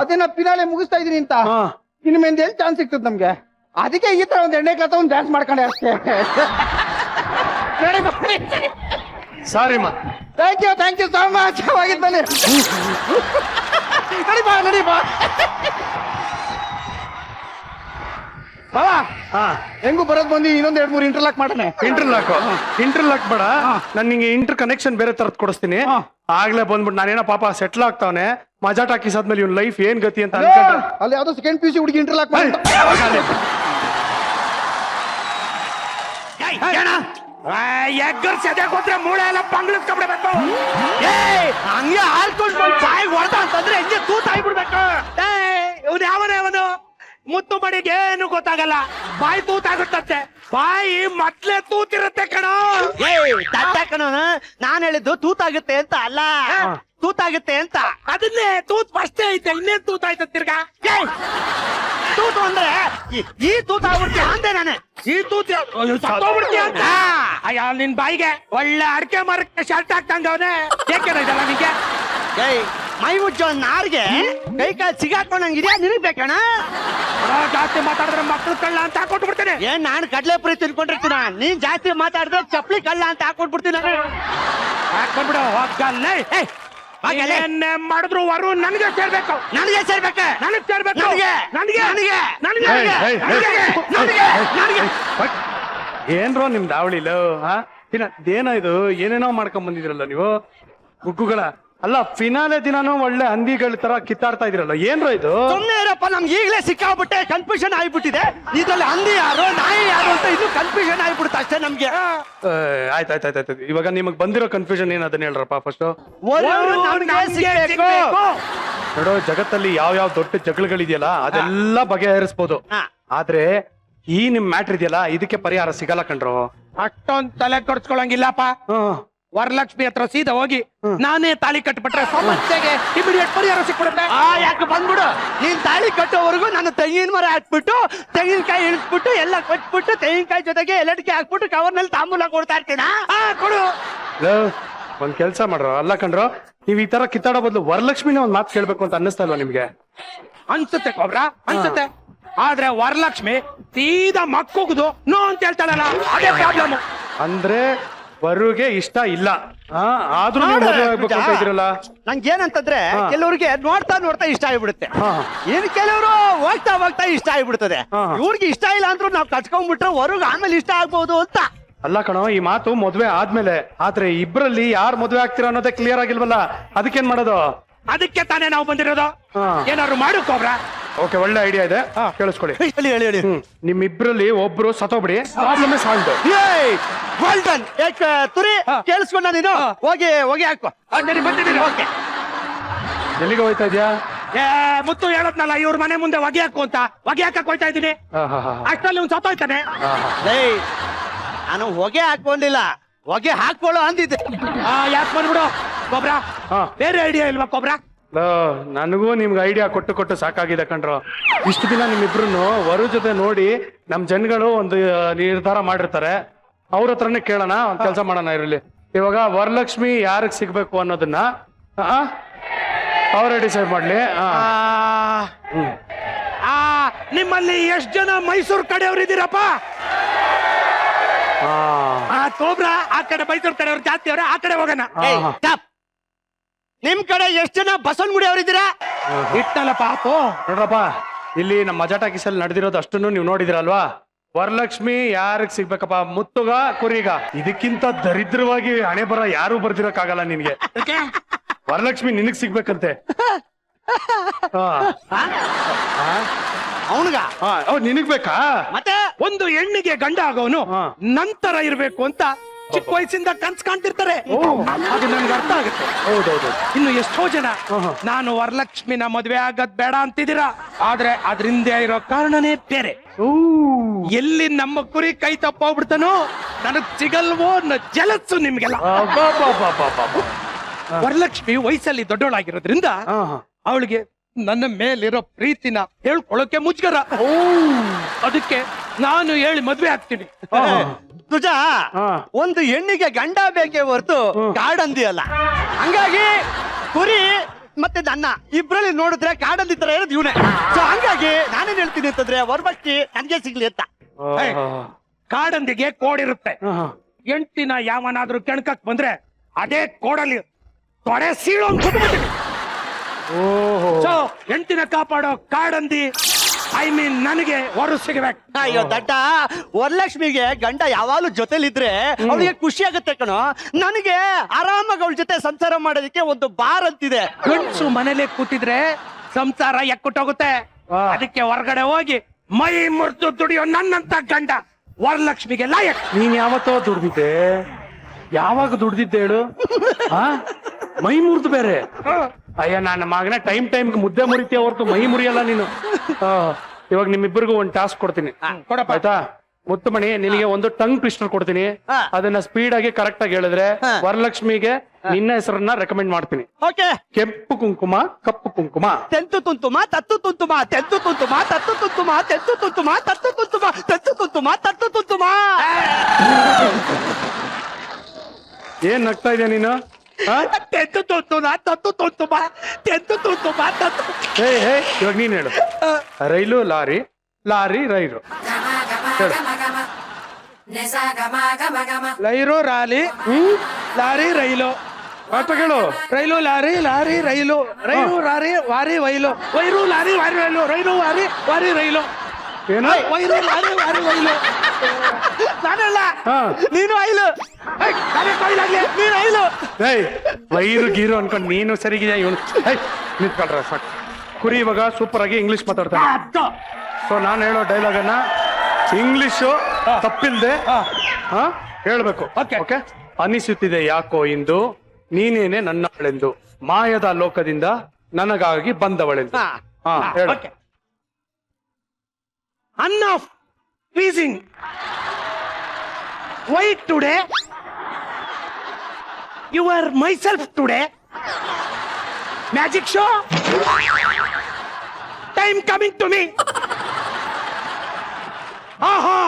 ಅದನ್ನ ಪಿನಾಲೆ ಮುಗಿಸ್ತಾ ಇದೀನಿ ಅಂತ. ಇನ್ನು ಮೇಲೆ ಎಲ್ಲಿ ಚಾನ್ಸ್ ಸಿಗ್ತದೆ ನಮ್ಗೆ? ಅದಕ್ಕೆ ಈ ತರ ಒಂದ್ ಎಣ್ಣೆ ಕ್ಲಾತ ಒಂದ್ ಡ್ಯಾನ್ಸ್ ಮಾಡ್ಕೊಂಡೆ ಅಷ್ಟೇ. ಸಾರಿ ಮಾ. Thank you so much. ಚೆನ್ನಾಗಿದ್ ಬನ್ನಿ. ನಡಿ ಬಾ. ಬಾವಾ ಹೆಂಗು ಬರೋದ್ ಬಂದಿ. ಇನ್ನೊಂದ್ 2-3 ಇಂಟರ್ಲಾಕ್ ಮಾಡೋಣ. ಇಂಟರ್ಲಾಕ್ ಬೇಡ, ನಾನು ನಿಂಗೆ ಇಂಟರ್ ಕನೆಕ್ಷನ್ ಬೇರೆ ತರದ್ ಕೊಡಿಸ್ತೀನಿ. ಆಗ್ಲೇ ಬಂದ್ಬಿಟ್ಟು ನಾನೇನೋ ಪಾಪ ಸೆಟ್ಲ್ ಆಗ್ತಾವನೆ. ಮಜಾ ಟಾಕೀಸ್ ಆದ್ಮೇಲೆ ಇವ್ನ ಲೈಫ್ ಏನ್ ಗತಿ ಅಂತ ಅನ್ಕೊಂಡ್ರೆ ಅಲ್ಲಿ ಯಾವ್ದೋ ಸೆಕೆಂಡ್ PUC ಹುಡುಗಿ ಇಂಟರ್ಲಾಕ್ ಮಾಡಿ ಮೂಳೆ ಎಲ್ಲ ಬಂಗ್ಲಬೇಕು. ಹಂಗೆ ಹಾಲ್ಕೊಂಡು ಬಾಯಿ ಹೊಡೆದ ಅಂತಂದ್ರೆ ಹೆಂಗೆ ತೂತಾಗ್ಬಿಡ್ಬೇಕು. ಇವ್ನು ಯಾವನು ಮುತ್ತು ಮಡಿಗೆ ಏನು ಗೊತ್ತಾಗಲ್ಲ, ಬಾಯಿ ತೂತಾಗುತ್ತಂತೆ. ಬಾಯಿ ಮೊದ್ಲೇ ತೂತಿರುತ್ತೆ ಕಣೋ. ಕಣೋ, ನಾನ್ ಹೇಳಿದ್ದು ತೂತಾಗುತ್ತೆ ಅಂತ ಅಲ್ಲ, ತೂತಾಗುತ್ತೆ ಅಂತ. ಅದನ್ನೇ ತೂತ್ ಫಸ್ಟೇ ಐತೆ, ಇನ್ನೇನ್ ತೂತಾಯ್ತ ತಿರ್ಗಾ. ತೂತು ಅಂದ್ರೆ ಈ ತೂತಾಗ್ಬಿಡ್ತೀಯ ಅಂದೆ ನಾನು. ಈ ತೂತಿ ಸತ್ತೋಗ್ಬಿಡ್ತೀಯ ಅಂತ. ಅಯ್ಯ ನಿನ್ ಬಾಯಿಗೆ ಒಳ್ಳೆ ಅಡಿಕೆ ಮರಕ್ಕೆ ಶರ್ಟ್ ಹಾಕ್ತಂಗ ಅವನೇ. ಯಾಕೆ ಇದೆಲ್ಲ ನಿಂಗೆ? ಮೈ ಉಜ್ಜೋ ನಾರ್ಗೆ ಕೈ ಕಾಲು ಸಿಗಾಕೊಂಡಂಗಿದ್ಯಾ ನಿನಗ್ ಬೇಕಣ್ಣ? ಜಾಸ್ತಿ ಮಾತಾಡಿದ್ರೆ ಮಕ್ಳು ಕಳ್ಳ ಅಂತ ಹಾಕೊಟ್ಬಿಡ್ತೇನೆ. ಏನ್ ನಾನು ಕಡ್ಲೆ ಪುರಿ ತಿನ್ಕೊಂಡಿರ್ತೀನ, ನೀನ್ ಜಾಸ್ತಿ ಮಾತಾಡಿದ್ರೆ ಚಪ್ಲಿ ಕಳ್ಳ ಅಂತ ಹಾಕೊಟ್ಬಿಡ್ತೀನಿ. ಹಾಕೊಂಡ್ಬಿಡು ಹೋಗಲ್ಲೇ. ಏನೇ ಮಾಡಿದ್ರು ವರು ನನಗೆ ಸೇರ್ಬೇಕು. ನನಗೆ ಸೇರ್ಬೇಕ, ನನಗೆ ಸೇರ್ಬೇಕು. ನನಗೆ ನನಗೆ ನನಗೆ ನನಗೆ ನನಗೆ ನನಗೆ ಏನ್ರೋ ನಿಮ್ ದಾವಳಿಲು ಏನೋ ಇದು ಏನೇನೋ ಮಾಡ್ಕೊಂಡ್ ಬಂದಿದ್ರಲ್ಲ ನೀವು ಗುಗ್ಗುಗಳ. ಅಲ್ಲ ಫಿನಾಲೆ ದಿನಾನು ಒಳ್ಳೆ ಹಂದಿಗಳ ತರ ಕಿತ್ತಾಡ್ತಾ ಇದ್ರಲ್ಲ, ಏನ್ರೋ ಇದು? ಸುಮ್ನೆ ಇರಪ್ಪ, ನಮ್ಗೆ ಈಗಲೇ ಸಿಕ್ಕಾಬಿಟ್ಟೆ ಕನ್ಫ್ಯೂಷನ್ ಆಗ್ಬಿಟ್ಟಿದೆ. ಇದ್ರಲ್ಲಿ ಹಂದಿ ಯಾರು ನಾಯಿ ಯಾರು ಅಂತ ಇನ್ನೂ ಕನ್ಫ್ಯೂಷನ್ ಆಗ್ಬಿಡುತ್ತೆ ಅಷ್ಟೇ ನಮ್ಗೆ. ಆಯ್ತಾಯ್ತಾಯ್ತಾಯ್ತು. ಇವಾಗ ನಿಮಗ್ ಬಂದಿರೋ ಕನ್ಫ್ಯೂಷನ್ ಏನ್ ಅದನ್ನ ಹೇಳ್ರಪ್ಪ ಫಸ್ಟ್. ನೋಡೋ, ಜಗತ್ತಲ್ಲಿ ಯಾವ ಯಾವ ದೊಡ್ಡ ಜಗಳಗಳಿದೆಯಲ್ಲ ಅದೆಲ್ಲ ಬಗೆಹರಿಸಬಹುದು. ಆದ್ರೆ ಈ ನಿಮ್ ಮ್ಯಾಟ್ರ್ ಇದೆಯಲ್ಲ ಇದಕ್ಕೆ ಪರಿಹಾರ ಸಿಗಲ್ಲ ಕಣ್ರು. ಅಷ್ಟೊಂದ್ ತಲೆ ಕೊಡ್ಸ್ಕೊಳಂಗಿಲ್ಲಪ್ಪ. ವರಲಕ್ಷ್ಮಿ ಹತ್ರ ಸೀದಾ ಹೋಗಿ ನಾನೇ ತಾಳಿ ಕಟ್ಬಿಟ್ರೆ ಸಮಸ್ಯೆಗೆ ಇಮಿಡಿಯೇಟ್ ಪರಿಹಾರ ಸಿಕ್ಬಿಡುತ್ತೆ. ಯಾಕೆ ಬಂದ್ಬಿಡು, ನೀನ್ ತಾಳಿ ಕಟ್ಟೋವರೆಗೂ ನಾನು ತೆಂಗಿನ ಮರ ಹಾಕ್ಬಿಟ್ಟು ತೆಂಗಿನಕಾಯಿ ಇಳಿಸ್ಬಿಟ್ಟು ಎಲ್ಲ ಕೊಟ್ಬಿಟ್ಟು ತೆಂಗಿನಕಾಯಿ ಜೊತೆಗೆ ಎಲೆಡಿಕೆ ಹಾಕ್ಬಿಟ್ಟು ಕವರ್ನಲ್ಲಿ ತಾಂಬೂಲ ಕೊಡ್ತಾ ಇರ್ತೀನ. ಕೊಡು. ಒಂದ್ ಕೆಲ್ಸ ಮಾಡ್ರೋ, ಅಲ್ಲ ಕಣ್ರು, ನೀವ್ ಈ ತರ ಕಿತ್ತಾಡೋ ಬದಲು ವರಲಕ್ಷ್ಮಿನ ಒಂದ್ ಮಾತು ಕೇಳ್ಬೇಕು ಅಂತ ಅನ್ನಿಸ್ತಾ ಇಲ್ವಾ ನಿಮ್ಗೆ? ಅನ್ಸುತ್ತೆ ಕೊಬ್ರ, ಅನ್ಸುತ್ತೆ. ಆದ್ರೆ ವರಲಕ್ಷ್ಮಿ ಸೀದಾ ಮಕ್ಕುಗುದು ನೋ ಅಂತ ಹೇಳ್ತಾಳಲ್ಲ, ಅದೇ ಪ್ರಾಬ್ಲಮ್. ಅಂದ್ರೆ ವರುಗೆ ಇಷ್ಟ ಇಲ್ಲ, ಆದ್ರೂ ನೀವು ಮದುವೆ ಆಗ್ಬೇಕು ಅಂತ ಇದ್ರಲ್ಲ. ನಂಗೆ ಏನಂತಂದ್ರೆ ಕೆಲವ್ರಿಗೆ ನೋಡ್ತಾ ನೋಡ್ತಾ ಇಷ್ಟ ಆಗ್ಬಿಡುತ್ತೆ, ಇನ್ ಕೆಲವರು ಹೋಗ್ತಾ ಹೋಗ್ತಾ ಇಷ್ಟ ಆಗ್ಬಿಡ್ತದೆ. ಇವ್ರಿಗೆ ಇಷ್ಟ ಇಲ್ಲ ಅಂದ್ರೂ ನಾವ್ ಕಟ್ಕೊಂಡ್ಬಿಟ್ರೆ ಹೊರಗ್ ಆಮೇಲೆ ಇಷ್ಟ ಆಗ್ಬಹುದು ಅಂತ. ಅಲ್ಲ ಕಣೋ, ಈ ಮಾತು ಮದ್ವೆ ಆದ್ಮೇಲೆ. ಆದ್ರೆ ಇಬ್ರಲ್ಲಿ ಯಾರು ಮದ್ವೆ ಆಗ್ತೀರಾ ಅನ್ನೋದೇ ಕ್ಲಿಯರ್ ಆಗಿಲ್ವಲ್ಲ, ಅದಕ್ಕೇನ್ ಮಾಡೋದು? ಅದಕ್ಕೆ ತಾನೇ ನಾವು ಬಂದಿರೋದು. ಏನಾದ್ರು ಮಾಡು ಕೊಬ್ರ. ಓಕೆ, ಒಳ್ಳೆ ಐಡಿಯಾ ಇದೆ, ಕೇಳಿಸ್ಕೊಳ್ಳಿ. ಹೇಳಿ ಹೇಳಿ ಹೇಳಿ. ನಿಮ್ಮಿಬ್ರಲ್ಲಿ ಒಬ್ರು ಸತ್ತೋಗ್ಬಿಡಿ, ಪ್ರಾಬ್ಲಮ್ ಸಾಲ್ವ್. ತುರಿ ಕೇಳಿಸ್ಕೊಂಡ ನೀನು, ಹೋಗಿ ಹೋಗಿ ಹಾಕೋ. ಬಂದಿದ್ದೀನಿ. ಓಕೆ, ಎಲ್ಲಿಗೆ ಹೋಯ್ತಾ ಇದ್ಯಾ? ಮುತ್ತು ಹೇಳದ್ನಲ್ಲ ಇವ್ರ ಮನೆ ಮುಂದೆ ಹೊಗೆ ಹಾಕು ಅಂತ, ಹೊಗೆ ಹಾಕಕ್ ಹೋಯ್ತಾ ಇದ್ದೀನಿ. ಅಷ್ಟರಲ್ಲಿ ಒಂದ್ ಸತ್ತೋಯ್ತಾನೆ. ನಾನು ಹೊಗೆ ಹಾಕೊಂಡಿಲ್ಲ, ಹೊಗೆ ಹಾಕೊಳ್ಳೋ ಅಂದಿದ್ದೆ. ಯಾಕೆ ಬಂದ್ಬಿಡು ಕೊಬ್ರ. ಬೇರೆ ಐಡಿಯಾ ಇಲ್ವಾ ಕೊಬ್ರ? ನನಗೂ ನಿಮ್ಗೆ ಐಡಿಯಾ ಕೊಟ್ಟು ಕೊಟ್ಟು ಸಾಕಾಗಿದೆ ಕಣ್ರು. ಇಷ್ಟು ದಿನ ನಿಮ್ಮಿಬ್ರು ವರು ಜೊತೆ ನೋಡಿ ನಮ್ ಜನಗಳು ಒಂದು ನಿರ್ಧಾರ ಮಾಡಿರ್ತಾರೆ, ಅವ್ರ ಹತ್ರನೇ ಕೇಳೋಣ. ಒಂದ್ ಕೆಲಸ ಮಾಡೋಣ ಇರಲಿ. ಇವಾಗ ವರಲಕ್ಷ್ಮಿ ಯಾರಿಗ್ ಸಿಗ್ಬೇಕು ಅನ್ನೋದನ್ನ ಅವರೇ ಡಿಸೈಡ್ ಮಾಡ್ಲಿ. ನಿಮ್ಮಲ್ಲಿ ಎಷ್ಟ್ ಜನ ಮೈಸೂರು ಕಡೆಯವ್ರು ಇದ್ದೀರಪ್ಪ? ಕೋಬ್ರ ಆ ಕಡೆ ಮೈಸೂರು ಕಡೆಯವ್ರು ಜಾಸ್ತಿ ಅವ್ರೆ, ಆ ಕಡೆ ಹೋಗೋಣ. ನಿಮ್ ಕಡೆ ಎಷ್ಟ್ ಜನ ಬಸವನಗುಡಿ ಅವರಿದ್ದೀರಾ? ಇಟ್ಟಲ್ಲ ಪಾಪು. ನೋಡ್ರಪ್ಪ, ಇಲ್ಲಿ ನಮ್ಮ ಮಜಾ ಟಾಕೀಸಲ್ಲಿ ನಡೆದಿರೋದು ಅಷ್ಟನ್ನು ನೀವು ನೋಡಿದಿರಲ್ವಾ. ವರಲಕ್ಷ್ಮಿ ಯಾರಿಗ್ ಸಿಗ್ಬೇಕಪ್ಪ, ಮುತ್ತುಗ ಕುರಿಗ? ಇದಕ್ಕಿಂತ ದರಿದ್ರವಾಗಿ ಹಣೆ ಬರ ಯಾರು ಬರ್ದಿರಕ್ಕಾಗಲ್ಲ ನಿನ್ಗೆ. ವರಲಕ್ಷ್ಮಿ ನಿನಗ್ ಸಿಗ್ಬೇಕಂತೆ. ಅವನ್ಗ ನಿನಗ್ ಬೇಕಾ? ಮತ್ತೆ ಒಂದು ಹೆಣ್ಣಿಗೆ ಗಂಡ ಆಗೋನು ನಂತರ ಇರ್ಬೇಕು ಅಂತ ಚಿಕ್ಕ ವಯಸ್ಸಿಂದ ಕನ್ಸ್ ಕಾಣ್ತಿರ್ತಾರೆ. ಅದು ನನ್ಗೆ ಅರ್ಥ ಆಗುತ್ತೆ. ಹೌದೌದು. ಇನ್ನು ಎಷ್ಟೋ ಜನ ನಾನು ವರಲಕ್ಷ್ಮಿನ ಮದ್ವೆ ಆಗದ್ ಬೇಡ ಅಂತಿದ್ದೀರಾ, ಆದ್ರೆ ಅದ್ರಿಂದ ಇರೋ ಕಾರಣನೇ ಬೇರೆ. ಎಲ್ಲಿ ನಮ್ಮ ಕುರಿ ಕೈ ತಪ್ಪೋಗ್ಬಿಡ್ತಾನೋ ನನಗ್ ಸಿಗಲ್ವೋ ಅನ್ನೋ ಜಲಸ್ಸು ನಿಮ್ಗೆಲ್ಲ. ವರಲಕ್ಷ್ಮಿ ವಯಸ್ಸಲ್ಲಿ ದೊಡ್ಡವಳಾಗಿರೋದ್ರಿಂದ ಅವಳಿಗೆ ನನ್ನ ಮೇಲಿರೋ ಪ್ರೀತಿನ ಹೇಳ್ಕೊಳಕ್ಕೆ ಮುಜ್ಗರ. ಅದಕ್ಕೆ ನಾನು ಹೇಳಿ ಮದ್ವೆ ಆಗ್ತೀನಿ. ತುಜ ಒಂದು ಹೆಣ್ಣಿಗೆ ಗಂಡ ಬೇಕೇ ಹೊರತು ಕಾಡಂದಿ ಅಲ್ಲ. ಹಂಗಾಗಿ ಕುರಿ ಮತ್ತೆ ನನ್ನ ಇಬ್ರಲ್ಲಿ ನೋಡಿದ್ರೆ ಕಾಡಂದಿ ತರ ಇರೋದು ಇವನೇ. ಸೊ ಹಂಗಾಗಿ ನಾನೇನ್ ಹೇಳ್ತೀನಿ ಅಂತಂದ್ರೆ ವರಲಕ್ಷ್ಮಿ ನನ್ಗೆ ಸಿಗ್ಲಿ ಅಂತ. ಕಾಡಂದಿಗೆ ಕೋಡಿರುತ್ತೆ. ಎಂಟಿನ ಯಾವನಾದ್ರೂ ಕೆಣಕಕ್ ಬಂದ್ರೆ ಅದೇ ಕೋಡಲ್ಲಿ ತೊಡೆ ಸೀಳು ಅಂತ. ಸೊ ಎಂಟಿನ ಕಾಪಾಡೋ ಕಾಡಂದಿ ಐ ಮೀನ್ ನನಗೆ ಹೊರ ಸಿಗಬೇಕು. ಅಯ್ಯೋ ದಡ್ಡ, ವರಲಕ್ಷ್ಮಿಗೆ ಗಂಡ ಯಾವಾಗ್ಲೂ ಜೊತೆಲಿದ್ರೆ ಅವಳಿಗೆ ಖುಷಿ ಆಗುತ್ತೆ ಕಣೋ. ನನಗೆ ಆರಾಮಾಗಿ ಅವಳ ಜೊತೆ ಸಂಸಾರ ಮಾಡೋದಕ್ಕೆ ಒಂದು ಬಾರ್ ಅಂತಿದೆ. ಗಂಡಸು ಮನೇಲಿ ಕೂತಿದ್ರೆ ಸಂಸಾರ ಎಕ್ಕುಟ್ಟೋಗುತ್ತೆ. ಅದಕ್ಕೆ ಹೊರಗಡೆ ಹೋಗಿ ಮೈ ಮುರಿದು ದುಡಿಯೋ ನನ್ನಂತ ಗಂಡ ವರಲಕ್ಷ್ಮಿಗೆ ಲಾಯಕ್. ನೀನ್ ಯಾವತ್ತೋ ದುಡ್ದಿದ್ದೆ? ಯಾವಾಗ ದುಡ್ದಿದ್ದೆ ಹೇಳು? ಮೈ ಮುರಿದು ಬೇರೆ? ಅಯ್ಯ ನನ್ನ ಮಗನ ಟೈಮ್ ಮುದ್ದೆ ಮುರಿತೀಯ ಹೊರತು ಮೈ ಮುರಿಯಲ್ಲ ನೀನು. ಇವಾಗ ನಿಮ್ಮಿಬ್ಬರಿಗೂ ಒಂದು ಟಾಸ್ಕ್ ಕೊಡ್ತೀನಿ, ಆಯ್ತಾ? ಮುತ್ತುಮಣಿ, ನಿನಗೆ ಒಂದು ಟಂಗ್ ಟ್ವಿಸ್ಟರ್ ಕೊಡ್ತೀನಿ. ಅದನ್ನ ಸ್ಪೀಡ್ ಆಗಿ ಕರೆಕ್ಟ್ ಆಗಿ ಹೇಳಿದ್ರೆ ವರಲಕ್ಷ್ಮಿಗೆ ನಿನ್ನ ಹೆಸರನ್ನ ರೆಕಮೆಂಡ್ ಮಾಡ್ತೀನಿ. ಕೆಂಪು ಕುಂಕುಮ, ಕಪ್ಪು ಕುಂಕುಮ. ತೆಂತು ತುಂತುಮ, ತತ್ತು ತುಂತುಮ, ತೆಂತು ತುಂತುಮ, ತತ್ತು ತುಂತುಮ, ತೆಂತು ತುಂತುಮ, ತತ್ತು ತುಂತುಮ, ತೆಂತು ತುಂತುಮ, ತತ್ತು ತುಂತುಮ. ಏನ್ ನಗ್ತಾ ಇದೆಯಾ ನೀನು? ಇವಾಗ ನೀನ್ ಹೇಳು. ರೈಲು ಲಾರಿ, ಲಾರಿ ರೈಲು ಹೇಳು. ಲೈರು ರಾಲಿ ಲಾರಿ ರೈಲು ಪಾಠ ಕೇಳು. ರೈಲು ಲಾರಿ ಲಾರಿ ರೈಲು ರೈಲು ಲಾರಿ ವಾರಿ ವೈಲು ವೈರು ಲಾರಿ ವಾರಿ ರೈಲು ರೈಲು ವಾರಿ ವಾರಿ ರೈಲು ಏನು? ವೈರು ಲಾರಿ ವಾರಿ ವೈಲು ನಾನಲ್ಲ ಹಾ. ನೀನು ಐಲು ನೀನು ಐಲು ಏಯ್ ವೈರು ಗೀರು ಅನ್ಕೊಂಡು ನೀನು ಸರಿಗಿದೆಯಾ ಇವನು? ನಿಂತ್ಕೊಳ್ರ ಸಾಕು. ಕುರಿ ಇವಾಗ ಸೂಪರ್ ಆಗಿ ಇಂಗ್ಲಿಷ್ ಮಾತಾಡ್ತಾನೆ. ಸೊ ನಾನು ಹೇಳೋ ಡೈಲಾಗ್ ಅನ್ನ ಇಂಗ್ಲಿಷು ತಪ್ಪಿಲ್ದೆ ಹೇಳ್ಬೇಕು. ಓಕೆ. ಅನಿಸುತ್ತಿದೆ ಯಾಕೋ ಇಂದು ನೀನೇನೆ ನನ್ನವಳೆಂದು, ಮಾಯದ ಲೋಕದಿಂದ ನನಗಾಗಿ ಬಂದವಳೆಂದು. ಹಾ ಹೇಳು. ಅನ್ನ pleasing why today you are my self today magic show time coming to me. ಆಹಾ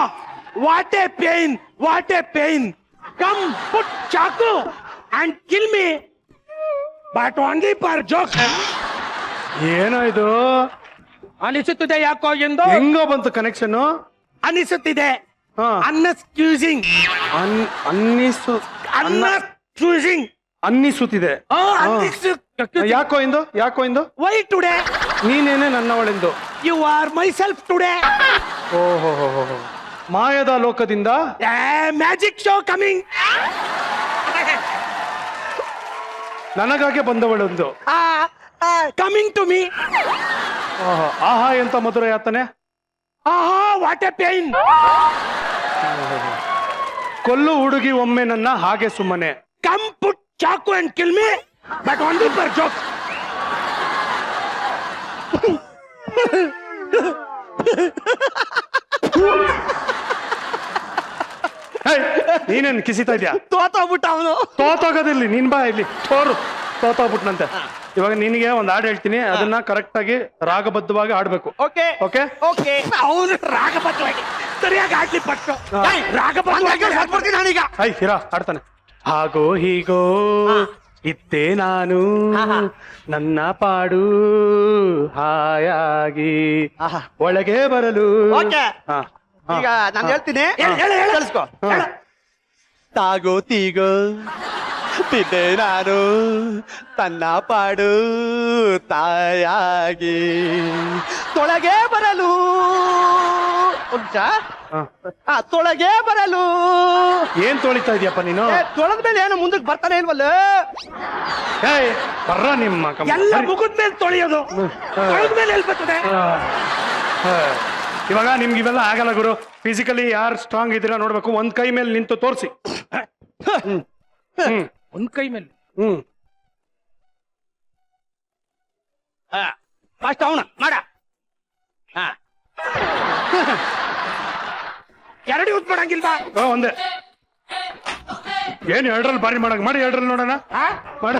what a pain what a pain come put ಚಾಕು and kill me but only for joke. ಏನೋ ಇದು ಅನಿಸುತ್ತಿದೆ ಯಾಕೋ ಎಂದು ಹೆಂಗೋ ಬಂತು ಕನೆಕ್ಷನ್? ಅನಿಸುತ್ತಿದೆ ಹಾ. ಅನ್ನಸ್ಕ್ಯೂಸಿಂಗ್ ಅನ್ನಿಸು ಅನ್ನಸ್ಕ್ಯೂಸಿಂಗ್ ಅನ್ನಿಸುತ್ತಿದೆ. ಯಾಕೋ ಇಂದು ಯಾಕೋ ಇಂದು ವೈ ಟುಡೇ ನೀನೇನೆ ನನ್ನವಳೆಂದು. You are my self today ಓಹೋ ಮಾಯದ ಲೋಕದಿಂದ ಮ್ಯಾಜಿಕ್ ಶೋ ಕಮಿಂಗ್ ನನಗಾಗಿ ಬಂದವಳೆಂದು. Coming to me. ಆಹಾ ಎಂತ ಮಧುರ ಯಾತನೆ. ಆಹಾ ವಾಟ್ ಎ ಪೇನ್. ಕೊಲ್ಲು ಹುಡುಗಿ ಒಮ್ಮೆ ನನ್ನ ಹಾಗೆ ಸುಮ್ಮನೆ. ಕಮ್ ಪುಟ್ ಚಾಕು and kill me but only for joke. ನೀನೇನ್ ಕಿಸಿತಾ ಇದ್ಯಾ? ತೋತೋಗ್ಬಿಟ್ಟ ಅವನು. ತೋತಾಗೋದಿರ್ಲಿ, ನೀನ್ ಬಾ ಇಲ್ಲಿ ತೋರು. ತೋತಾಗ್ಬಿಟ್ನಂತೆ. ಇವಾಗ ನಿನಗೆ ಒಂದ್ ಹಾಡು ಹೇಳ್ತೀನಿ, ಅದನ್ನ ಕರೆಕ್ಟ್ ಆಗಿ ರಾಗಬದ್ಧವಾಗಿ ಆಡ್ಬೇಕು. Okay okay okay. ಅವನು ರಾಗಬದ್ಧವಾಗಿ ಸರಿಯಾಗಿ ಆಡ್ಲಿ ಪಟ್ಟು ರಾಗಬದ್ಧವಾಗಿ ನಾನೀಗ ಐ ಹಿರಾ ಆಡ್ತಾನೆ. ಹಾಗೋ ಹೀಗೋ ಇದ್ದೆ ನಾನು ನನ್ನ ಪಾಡು ಹಾಯಾಗಿ ಒಳಗೆ ಬರಲು. ಓಕೆ. ಹಾ, ಹಾ. ಈಗ ನಾನು ಹೇಳ್ತೀನಿ, ಹೇಳು. ಕೇಳಿಸ್ಕೊ. ತಾಗೋ ತೀಗೋ ತಿದ್ದೆ ನಾನು ತನ್ನ ಪಾಡು ತಾಯಾಗಿ ತೊಳಗೆ ಬರಲು. ತೊಳಗೆ ಬರಲು. ಏನ್ ತೊಳಿತಾ ಇದೀಯಪ್ಪ ನೀನು? ತೊಳೆದ ಮೇಲೆ ಏನು ಮುಂದಕ್ಕೆ ಬರ್ತಾನೆ ಇಲ್ವಲ್ಲ? ಏಯ್ ಬರ್ರ ನಿಮ್ಮ ಎಲ್ಲ ಮುಗಿದ ಮೇಲೆ ತೊಳೆಯೋದು, ತೊಳೆದ ಮೇಲೆ ಎಲ್ಲಿ ಬರ್ತದೆ? ಇವಾಗ ನಿಮ್ಗೆ ಇವೆಲ್ಲ ಆಗಲ್ಲ ಗುರು. ಫಿಸಿಕಲಿ ಯಾರು ಸ್ಟ್ರಾಂಗ್ ಇದ್ದೀರಾ ನೋಡ್ಬೇಕು. ಒಂದ್ ಕೈ ಮೇಲೆ ನಿಂತು ತೋರಿಸಿ. ಒಂದ್ ಕೈ ಮೇಲೆ ಫಸ್ಟ್ ಅವನ ಮಾಡ. ಎರಡು ಯೂಸ್ ಮಾಡಂಗಿಲ್ವಾ? ಒಂದೇ. ಏನ್ ಎರಡ್ರಲ್ಲಿ ಬಾರಿ ಮಾಡಂಗ್ ಮಾಡಿ, ಎರಡ್ರಲ್ಲಿ ನೋಡೋಣ. ಮಾಡ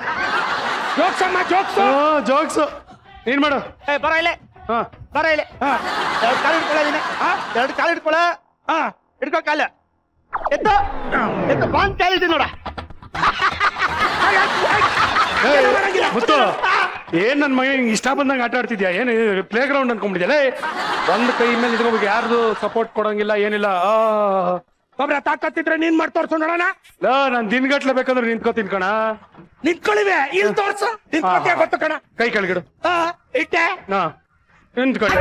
ಜೋಕ್ಸ್ ಅಮ್ಮ ಜೋಕ್ಸು. ಜೋಕ್ಸ್ ನೀನ್ ಮಾಡು. ಬರ ಇಲ್ಲೇ, ಹಾ ಬರ ಇಲ್ಲೇ. ಎರಡು ಕಾಲು ಇಟ್ಕೊಳ್ಳ, ಎರಡು ಕಾಲು ಇಟ್ಕೊಳ್ಳ. ಹಿಡ್ಕೋ ಕಾಲು. ಎತ್ತು ಎತ್ತು ಬಾಂದ್ ಕಾಲಿದ್ದೀನಿ ನೋಡ. ಮುತ್ತು ಏನ್ ನನ್ ಮಗ ಹಿಂಗ್ ಇಷ್ಟ ಬಂದಂಗ ಆಟ ಆಡ್ತಿದ್ಯಾ? ಏನ್ ಪ್ಲೇ ಗ್ರೌಂಡ್ ಅನ್ಕೊಂಡ್ಬಿಟ್ಟಿದ್ಯಲ್ಲ. ಒಂದ್ ಕೈ ಮೇಲೆ ಇಟ್ಕೋಬೇಕು, ಯಾರ್ದು ಸಪೋರ್ಟ್ ಕೊಡಂಗಿಲ್ಲ ಏನಿಲ್ಲ. ಒಬ್ರ ತಾಕತ್ತಿದ್ರೆ ನೀನ್ ಮಾಡಿ ತೋರ್ಸು ನೋಡೋಣ. ನಾನ್ ದಿನಗಟ್ಲೆ ಬೇಕಂದ್ರೆ ನಿಂತ್ಕೋತೀನಿ ಕಣ. ನಿಂತ್ಕೊಳ್ಳಿವೆ ಇಲ್ಲಿ ತೋರ್ಸು. ನಿಂತ್ಕೊತೀಯ ಗೊತ್ತು ಕಣ. ಕೈ ಕೆಳಗಿಡು. ಇಟ್ಟೆ ಹಾ ನಿಂತ್ಕೊಳ್ಳಿ.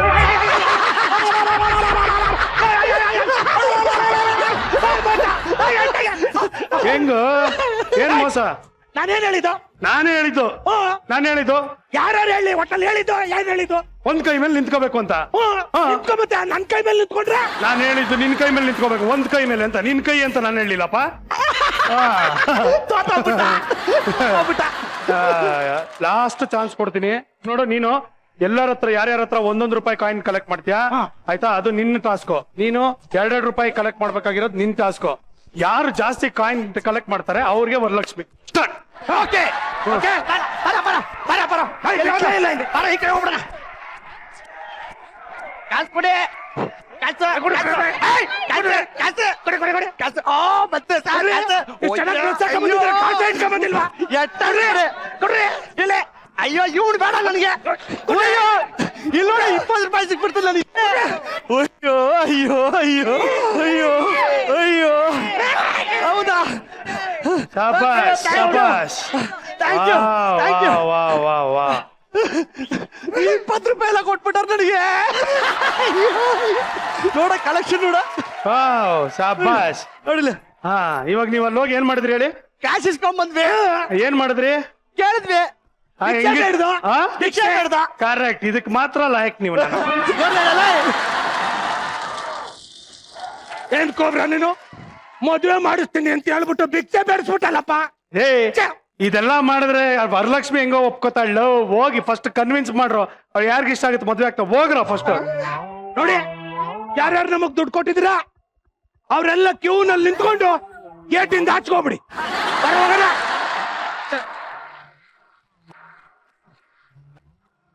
ಹೆಂಗ ಏನ್ ಮೋಸ? ನಾನೇನ್ ಹೇಳಿದ್ದು? ನಾನೇ ಹೇಳಿದ್ದು. ಯಾರು ಹೇಳಿ ಒಟ್ಟಲ್ಲಿ ಹೇಳಿದ್ದು? ಏನ್ ಹೇಳಿದ್ದು? ಒಂದ್ ಕೈ ಮೇಲೆ ನಿಂತ್ಕೋಬೇಕು ಅಂತ. ನಿಂತ್ಕೊಂಬತ್ತೆ. ನನ್ ಕೈ ಮೇಲೆ ನಿಂತ್ಕೊಂಡ್ರೆ ನಾನು ಹೇಳಿದ್ದು ನಿನ್ ಕೈ ಮೇಲೆ ನಿಂತ್ಕೋಬೇಕು, ಒಂದ್ ಕೈ ಮೇಲೆ ಅಂತ. ನಿನ್ ಕೈ ಅಂತ ನಾನು ಹೇಳಿಲ್ಲಪ್ಪ. ಲಾಸ್ಟ್ ಚಾನ್ಸ್ ಕೊಡ್ತೀನಿ ನೋಡು. ನೀನು ಎಲ್ಲರ ಹತ್ರ ಯಾರ್ಯಾರ ಹತ್ರ ಒಂದೊಂದು ರೂಪಾಯಿ ಕಾಯಿನ್ ಕಲೆಕ್ಟ್ ಮಾಡ್ತೀಯಾ ಆಯ್ತಾ? ಅದು ನಿನ್ನ ಟಾಸ್ಕೋ. ನೀನು 2 ರೂಪಾಯಿ ಕಲೆಕ್ಟ್ ಮಾಡ್ಬೇಕಾಗಿರೋದು ನಿನ್ ಟಾಸ್ಕೋ. ಯಾರು ಜಾಸ್ತಿ ಕಾಯಿನ್ ಕಲೆಕ್ಟ್ ಮಾಡ್ತಾರೆ ಅವ್ರಿಗೆ ವರಲಕ್ಷ್ಮಿ. ಸ್ಟಾರ್ಟ್. Okay okay. ಬರ ಬರ ಬರ ಬರ. ಇಲ್ಲ ಇಲ್ಲಿ ಬರ, ಈ ಕಡೆ ಹೋಗ್ಬಿಡ. ಕಾಸು ಕೊಡಿ. ಕಾಸು ಕೊಡಿ. ಕಾಸು ಕೊಡಿ ಕೊಡಿ ಕೊಡಿ. ಕಾಸು. ಓ ಮತ್ತೆ ಚೆನ್ನಾಗಿ ಪ್ರೋತ್ಸಾಹ ಬಂದಿದ್ರೆ ಕಾಸು ಇಟ್ಕೊಂಡ್ ಬಂದಿಲ್ವಾ? ಕೊಡ್ರಿ ಇಲ್ಲೇ. ಅಯ್ಯೋ ಇವ್ನು ಬೇಡ ನನಗೆ. ಅಯ್ಯೋ ಇಲ್ಲಿ ನೋಡಿ 20 ರೂಪಾಯಿ ಸಿಕ್ಬಿಡ್ತಿಲ್ಲ ನನಗೆ. ಅಯ್ಯೋ ಅಯ್ಯೋ ಅಯ್ಯೋ ಅಯ್ಯೋ ಅಯ್ಯೋ ಹೌದಾ? ಶಾಬಾಷ್ ಶಾಬಾಷ್. Thank you thank you. ವಾ 20 ರೂಪಾಯಿ ಎಲ್ಲ ಕೊಟ್ಬಿಟ್ಟಾರ ನನಗೆ. ನೋಡ ಕಲೆಕ್ಷನ್ ನೋಡ. ವಾವ್ ಶಾಬಾಷ್. ನೋಡಿಲ್ಲ ಹಾ ಇವಾಗ ನೀವು ಅಲ್ಲಿ ಹೋಗಿ ಏನ್ ಮಾಡಿದ್ರಿ ಹೇಳಿ? ಕ್ಯಾಶ್ ಇಸ್ಕೊಂಡ್ ಬಂದ್ವಿ. ಏನ್ ಮಾಡಿದ್ರಿ? ಕೇಳಿದ್ವಿ. ಭಿಕ್ಷೆ ಹಿಡ್ದ. ಕರೆಕ್ಟ್. ಇದಕ್ ಮಾತ್ರ ಲಾಯಕ್ ನೀವು. ಏನ್ ಕೋಬ್ರ ನೀನು ಮದುವೆ ಮಾಡಿಸ್ತೀನಿ ಅಂತ ಹೇಳ್ಬಿಟ್ಟು ಭಿಕ್ಷೆ ಬೇಡಿಸ್ಬಿಟ್ಟಲ್ಲಪ್ಪ. ಏ ಇದೆಲ್ಲ ಮಾಡಿದ್ರೆ ವರಲಕ್ಷ್ಮಿ ಹೆಂಗೋ ಒಪ್ಕೋತಾಳ. ಹೋಗಿ ಫಸ್ಟ್ ಕನ್ವಿನ್ಸ್ ಮಾಡ್ರು. ಅವ್ರು ಯಾರಿಗ ಇಷ್ಟ ಆಗುತ್ತೆ ಮದ್ವೆ ಆಗ್ತಾ ಹೋಗ್ರ ಫಸ್ಟ್. ನೋಡಿ ಯಾರ್ಯಾರು ನಮಗ್ ದುಡ್ಡು ಕೊಟ್ಟಿದ್ದೀರಾ ಅವರೆಲ್ಲ ಕ್ಯೂ ನಲ್ಲಿ ನಿಂತ್ಕೊಂಡು ಗೇಟಿಂದ ಹಚ್ಕೋಬಿಡಿ.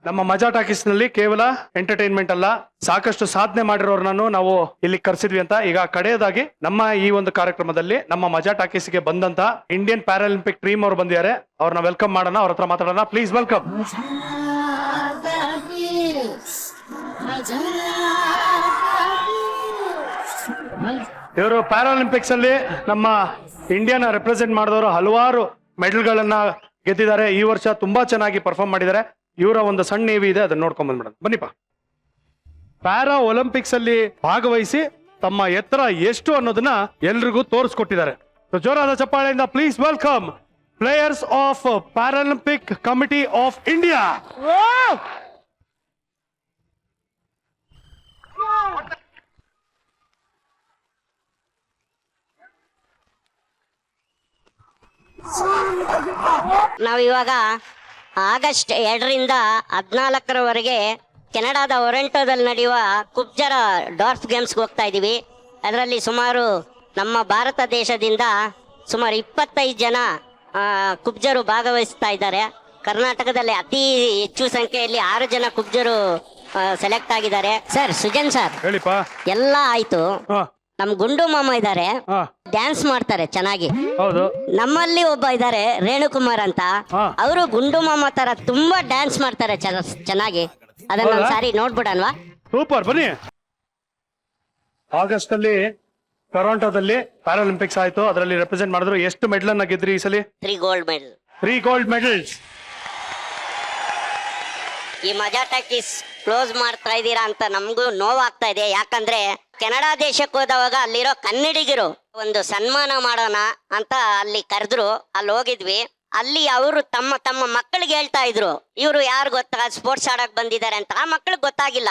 ನಮ್ಮ ಮಜಾ ಟಾಕೀಸ್ ನಲ್ಲಿ ಕೇವಲ ಎಂಟರ್ಟೈನ್ಮೆಂಟ್ ಅಲ್ಲ, ಸಾಕಷ್ಟು ಸಾಧನೆ ಮಾಡಿರೋರ್ನನ್ನು ನಾವು ಇಲ್ಲಿ ಕರೆಸಿದ್ವಿ ಅಂತ. ಈಗ ಕಡೆಯದಾಗಿ ನಮ್ಮ ಈ ಒಂದು ಕಾರ್ಯಕ್ರಮದಲ್ಲಿ ನಮ್ಮ ಮಜಾ ಟಾಕೀಸ್ಗೆ ಬಂದಂತ ಇಂಡಿಯನ್ ಪ್ಯಾರಾಲಿಂಪಿಕ್ ಟೀಮ್ ಅವರು ಬಂದಿದ್ದಾರೆ. ಅವ್ರನ್ನ ವೆಲ್ಕಮ್ ಮಾಡೋಣ, ಅವ್ರ ಹತ್ರ ಮಾತಾಡೋಣ. Please welcome. ಇವರು ಪ್ಯಾರಾಲಿಂಪಿಕ್ಸ್ ಅಲ್ಲಿ ನಮ್ಮ ಇಂಡಿಯಾನ ರೆಪ್ರೆಸೆಂಟ್ ಮಾಡಿದವರು ಹಲವಾರು ಮೆಡಲ್ಗಳನ್ನ ಗೆದ್ದಿದ್ದಾರೆ. ಈ ವರ್ಷ ತುಂಬಾ ಚೆನ್ನಾಗಿ ಪರ್ಫಾರ್ಮ್ ಮಾಡಿದ್ದಾರೆ. ಇವರ ಒಂದು ಸಣ್ಣ ಏವಿ ಇದೆ, ಅದನ್ನ ನೋಡ್ಕೊಂಡ್ ಬಂದ್ಬಿಡೋಣ ಬನ್ನಿಪ್ಪ. ಪ್ಯಾರಾ ಒಲಿಂಪಿಕ್ಸ್ ಅಲ್ಲಿ ಭಾಗವಹಿಸಿ ತಮ್ಮ ಎತ್ತರ ಎಷ್ಟು ಅನ್ನೋದನ್ನ ಎಲ್ರಿಗೂ ತೋರಿಸ್ಕೊಟ್ಟಿದ್ದಾರೆ. ಜೋರಾದ ಚಪ್ಪಾಳೆಯಿಂದ please welcome players of paralympic committee of India. ನಾವಿವಾಗ ಆಗಸ್ಟ್ 2ರಿಂದ 14ರವರೆಗೆ ಕೆನಡಾದ ಒರೆಂಟೋದಲ್ಲಿ ನಡೆಯುವ ಕುಬ್ಜರ ಡಾರ್ಫ್ ಗೇಮ್ಸ್ಗೆ ಹೋಗ್ತಾ ಇದ್ದೀವಿ. ಅದರಲ್ಲಿ ಸುಮಾರು ನಮ್ಮ ಭಾರತ ದೇಶದಿಂದ ಸುಮಾರು 25 ಜನ ಕುಬ್ಜರು ಭಾಗವಹಿಸ್ತಾ ಇದ್ದಾರೆ. ಕರ್ನಾಟಕದಲ್ಲಿ ಅತಿ ಹೆಚ್ಚು ಸಂಖ್ಯೆಯಲ್ಲಿ 6 ಜನ ಕುಬ್ಜರು ಸೆಲೆಕ್ಟ್ ಆಗಿದ್ದಾರೆ. ಸರ್ ಸುಜನ್ ಸರ್ ಹೇಳಿಪ್ಪ. ಎಲ್ಲ ಆಯ್ತು. ಹಾ ನಮ್ ಗುಂಡು ಮಾಮ ಇದ್ದಾರೆ, ಹಾ ಡ್ಯಾನ್ಸ್ ಮಾಡ್ತಾರೆ ಚೆನ್ನಾಗಿ. ಹೌದು. ನಮ್ಮಲ್ಲಿ ಒಬ್ಬ ಇದ್ದಾರೆ ರೇಣುಕುಮಾರ್ ಅಂತ, ಹಾ. ಅವರು ಗುಂಡು ಮಾಮ ತರ ತುಂಬಾ ಡ್ಯಾನ್ಸ್ ಮಾಡ್ತಾರೆ ಚೆನ್ನಾಗಿ. ಅದನ್ನ ಹೌದಾ? ಸಾರಿ ನೋಡ್ಬಿಡಲ್ವಾ? ಸೂಪರ್. ಬನ್ನಿ. ಆಗಸ್ಟ್ ಅಲ್ಲಿ ಟೊರಾಂಟೋದಲ್ಲಿ ಪ್ಯಾರಾಲಿಂಪಿಕ್ಸ್ ಆಯ್ತು. ಅದರಲ್ಲಿ ರೆಪ್ರೆಸೆಂಟ್ ಮಾಡಿದ್ರು. ಎಷ್ಟು ಮೆಡಲ್ ಅನ್ನ ಗೆದ್ರಿ ಈ ಸಲ? 3 ಗೋಲ್ಡ್ ಮೆಡಲ್. 3 gold medals. ಈ ಮಜಾ ಟಾಕೀಸ್ ಕ್ಲೋಸ್ ಮಾಡ್ತಾ ಇದ್ದೀರಾ ಅಂತ ನಮಗೂ ನೋವಾಗ್ತಾ ಇದೆ. ಯಾಕಂದ್ರೆ ಕೆನಡಾ ದೇಶಕ್ಕೆ ಹೋದವಾಗ ಅಲ್ಲಿರೋ ಕನ್ನಡಿಗರು ಒಂದು ಸನ್ಮಾನ ಮಾಡೋಣ ಅಂತ ಅಲ್ಲಿ ಕರೆದ್ರು. ಅಲ್ಲಿ ಹೋಗಿದ್ವಿ. ಅಲ್ಲಿ ಅವರು ತಮ್ಮ ತಮ್ಮ ಮಕ್ಕಳಿಗೆ ಹೇಳ್ತಾ ಇದ್ರು, ಇವರು ಯಾರು ಗೊತ್ತಾ ಸ್ಪೋರ್ಟ್ಸ್ ಆಡಕ್ ಬಂದಿದ್ದಾರೆ ಅಂತ. ಆ ಮಕ್ಕಳಿಗೆ ಗೊತ್ತಾಗಿಲ್ಲ.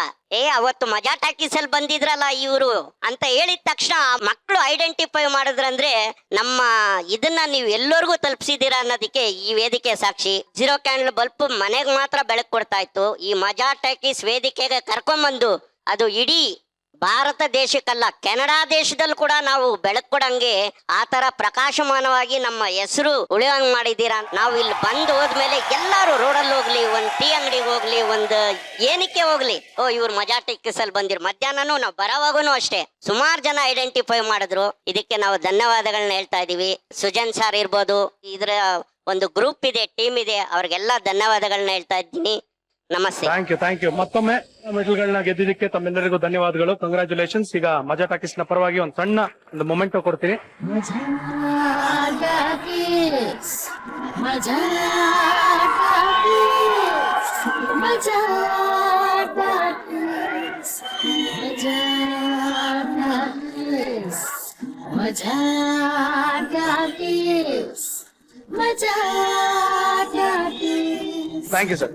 ಅವತ್ತು ಮಜಾ ಟಾಕೀಸ್ ಅಲ್ಲಿ ಬಂದಿದ್ರಲ್ಲ ಇವರು ಅಂತ ಹೇಳಿದ ತಕ್ಷಣ ಆ ಮಕ್ಕಳು ಐಡೆಂಟಿಫೈ ಮಾಡಿದ್ರಂದ್ರೆ ನಮ್ಮ ಇದನ್ನ ನೀವು ಎಲ್ಲರಿಗೂ ತಲುಪಿಸಿದೀರಾ ಅನ್ನೋದಕ್ಕೆ ಈ ವೇದಿಕೆ ಸಾಕ್ಷಿ. 0 ಕ್ಯಾಂಡಲ್ ಬಲ್ಬ್ ಮನೆಗೆ ಮಾತ್ರ ಬೆಳಕು ಕೊಡ್ತಾ ಇತ್ತು. ಈ ಮಜಾ ಟಾಕೀಸ್ ವೇದಿಕೆಗೆ ಕರ್ಕೊಂಡ್ಬಂದು ಅದು ಇಡೀ ಭಾರತ ದೇಶಕ್ಕಲ್ಲ ಕೆನಡಾ ದೇಶದಲ್ಲಿ ಕೂಡ ನಾವು ಬೆಳಕು ಕೊಡಂಗೆ ಆ ತರ ಪ್ರಕಾಶಮಾನವಾಗಿ ನಮ್ಮ ಹೆಸರು ಉಳಿಯಂಗ್ ಮಾಡಿದ್ದೀರಾ. ನಾವು ಇಲ್ಲಿ ಬಂದು ಹೋದ್ಮೇಲೆ ಎಲ್ಲಾರು ರೋಡಲ್ಲಿ ಹೋಗ್ಲಿ, ಒಂದ್ ಟೀ ಅಂಗಡಿಗೆ ಹೋಗ್ಲಿ, ಒಂದು ಏನಕ್ಕೆ ಹೋಗ್ಲಿ, ಇವ್ರು ಮಜಾ ಟಾಕೀಸ್ ಅಲ್ಲಿ ಬಂದಿರು. ಮಧ್ಯಾಹ್ನನೂ ನಾವು ಬರೋವಾಗೂ ಅಷ್ಟೇ ಸುಮಾರು ಜನ ಐಡೆಂಟಿಫೈ ಮಾಡಿದ್ರು. ಇದಕ್ಕೆ ನಾವು ಧನ್ಯವಾದಗಳನ್ನ ಹೇಳ್ತಾ ಇದೀವಿ. ಸುಜನ್ ಸರ್ ಇರ್ಬೋದು, ಇದ್ರ ಒಂದು ಗ್ರೂಪ್ ಇದೆ, ಟೀಮ್ ಇದೆ, ಅವ್ರಿಗೆಲ್ಲ ಧನ್ಯವಾದಗಳನ್ನ ಹೇಳ್ತಾ ಇದ್ದೀನಿ. ನಮಸ್ತೆ. Thank you. ಮತ್ತೊಮ್ಮೆ ಮೆಡಲ್ಗಳನ್ನ ಗೆದ್ದಿದ್ದಕ್ಕೆ ತಮ್ಮೆಲ್ಲರಿಗೂ ಧನ್ಯವಾದಗಳು. ಕಂಗ್ರಾಚುಲೇಷನ್ಸ್. ಈಗ ಮಜಾ ಟಾಕೀಸ್ ನ ಪರವಾಗಿ ಒಂದು ಸಣ್ಣ ಒಂದು ಮೊಮೆಂಟೋ ಕೊಡ್ತೀನಿ. Thank you sir.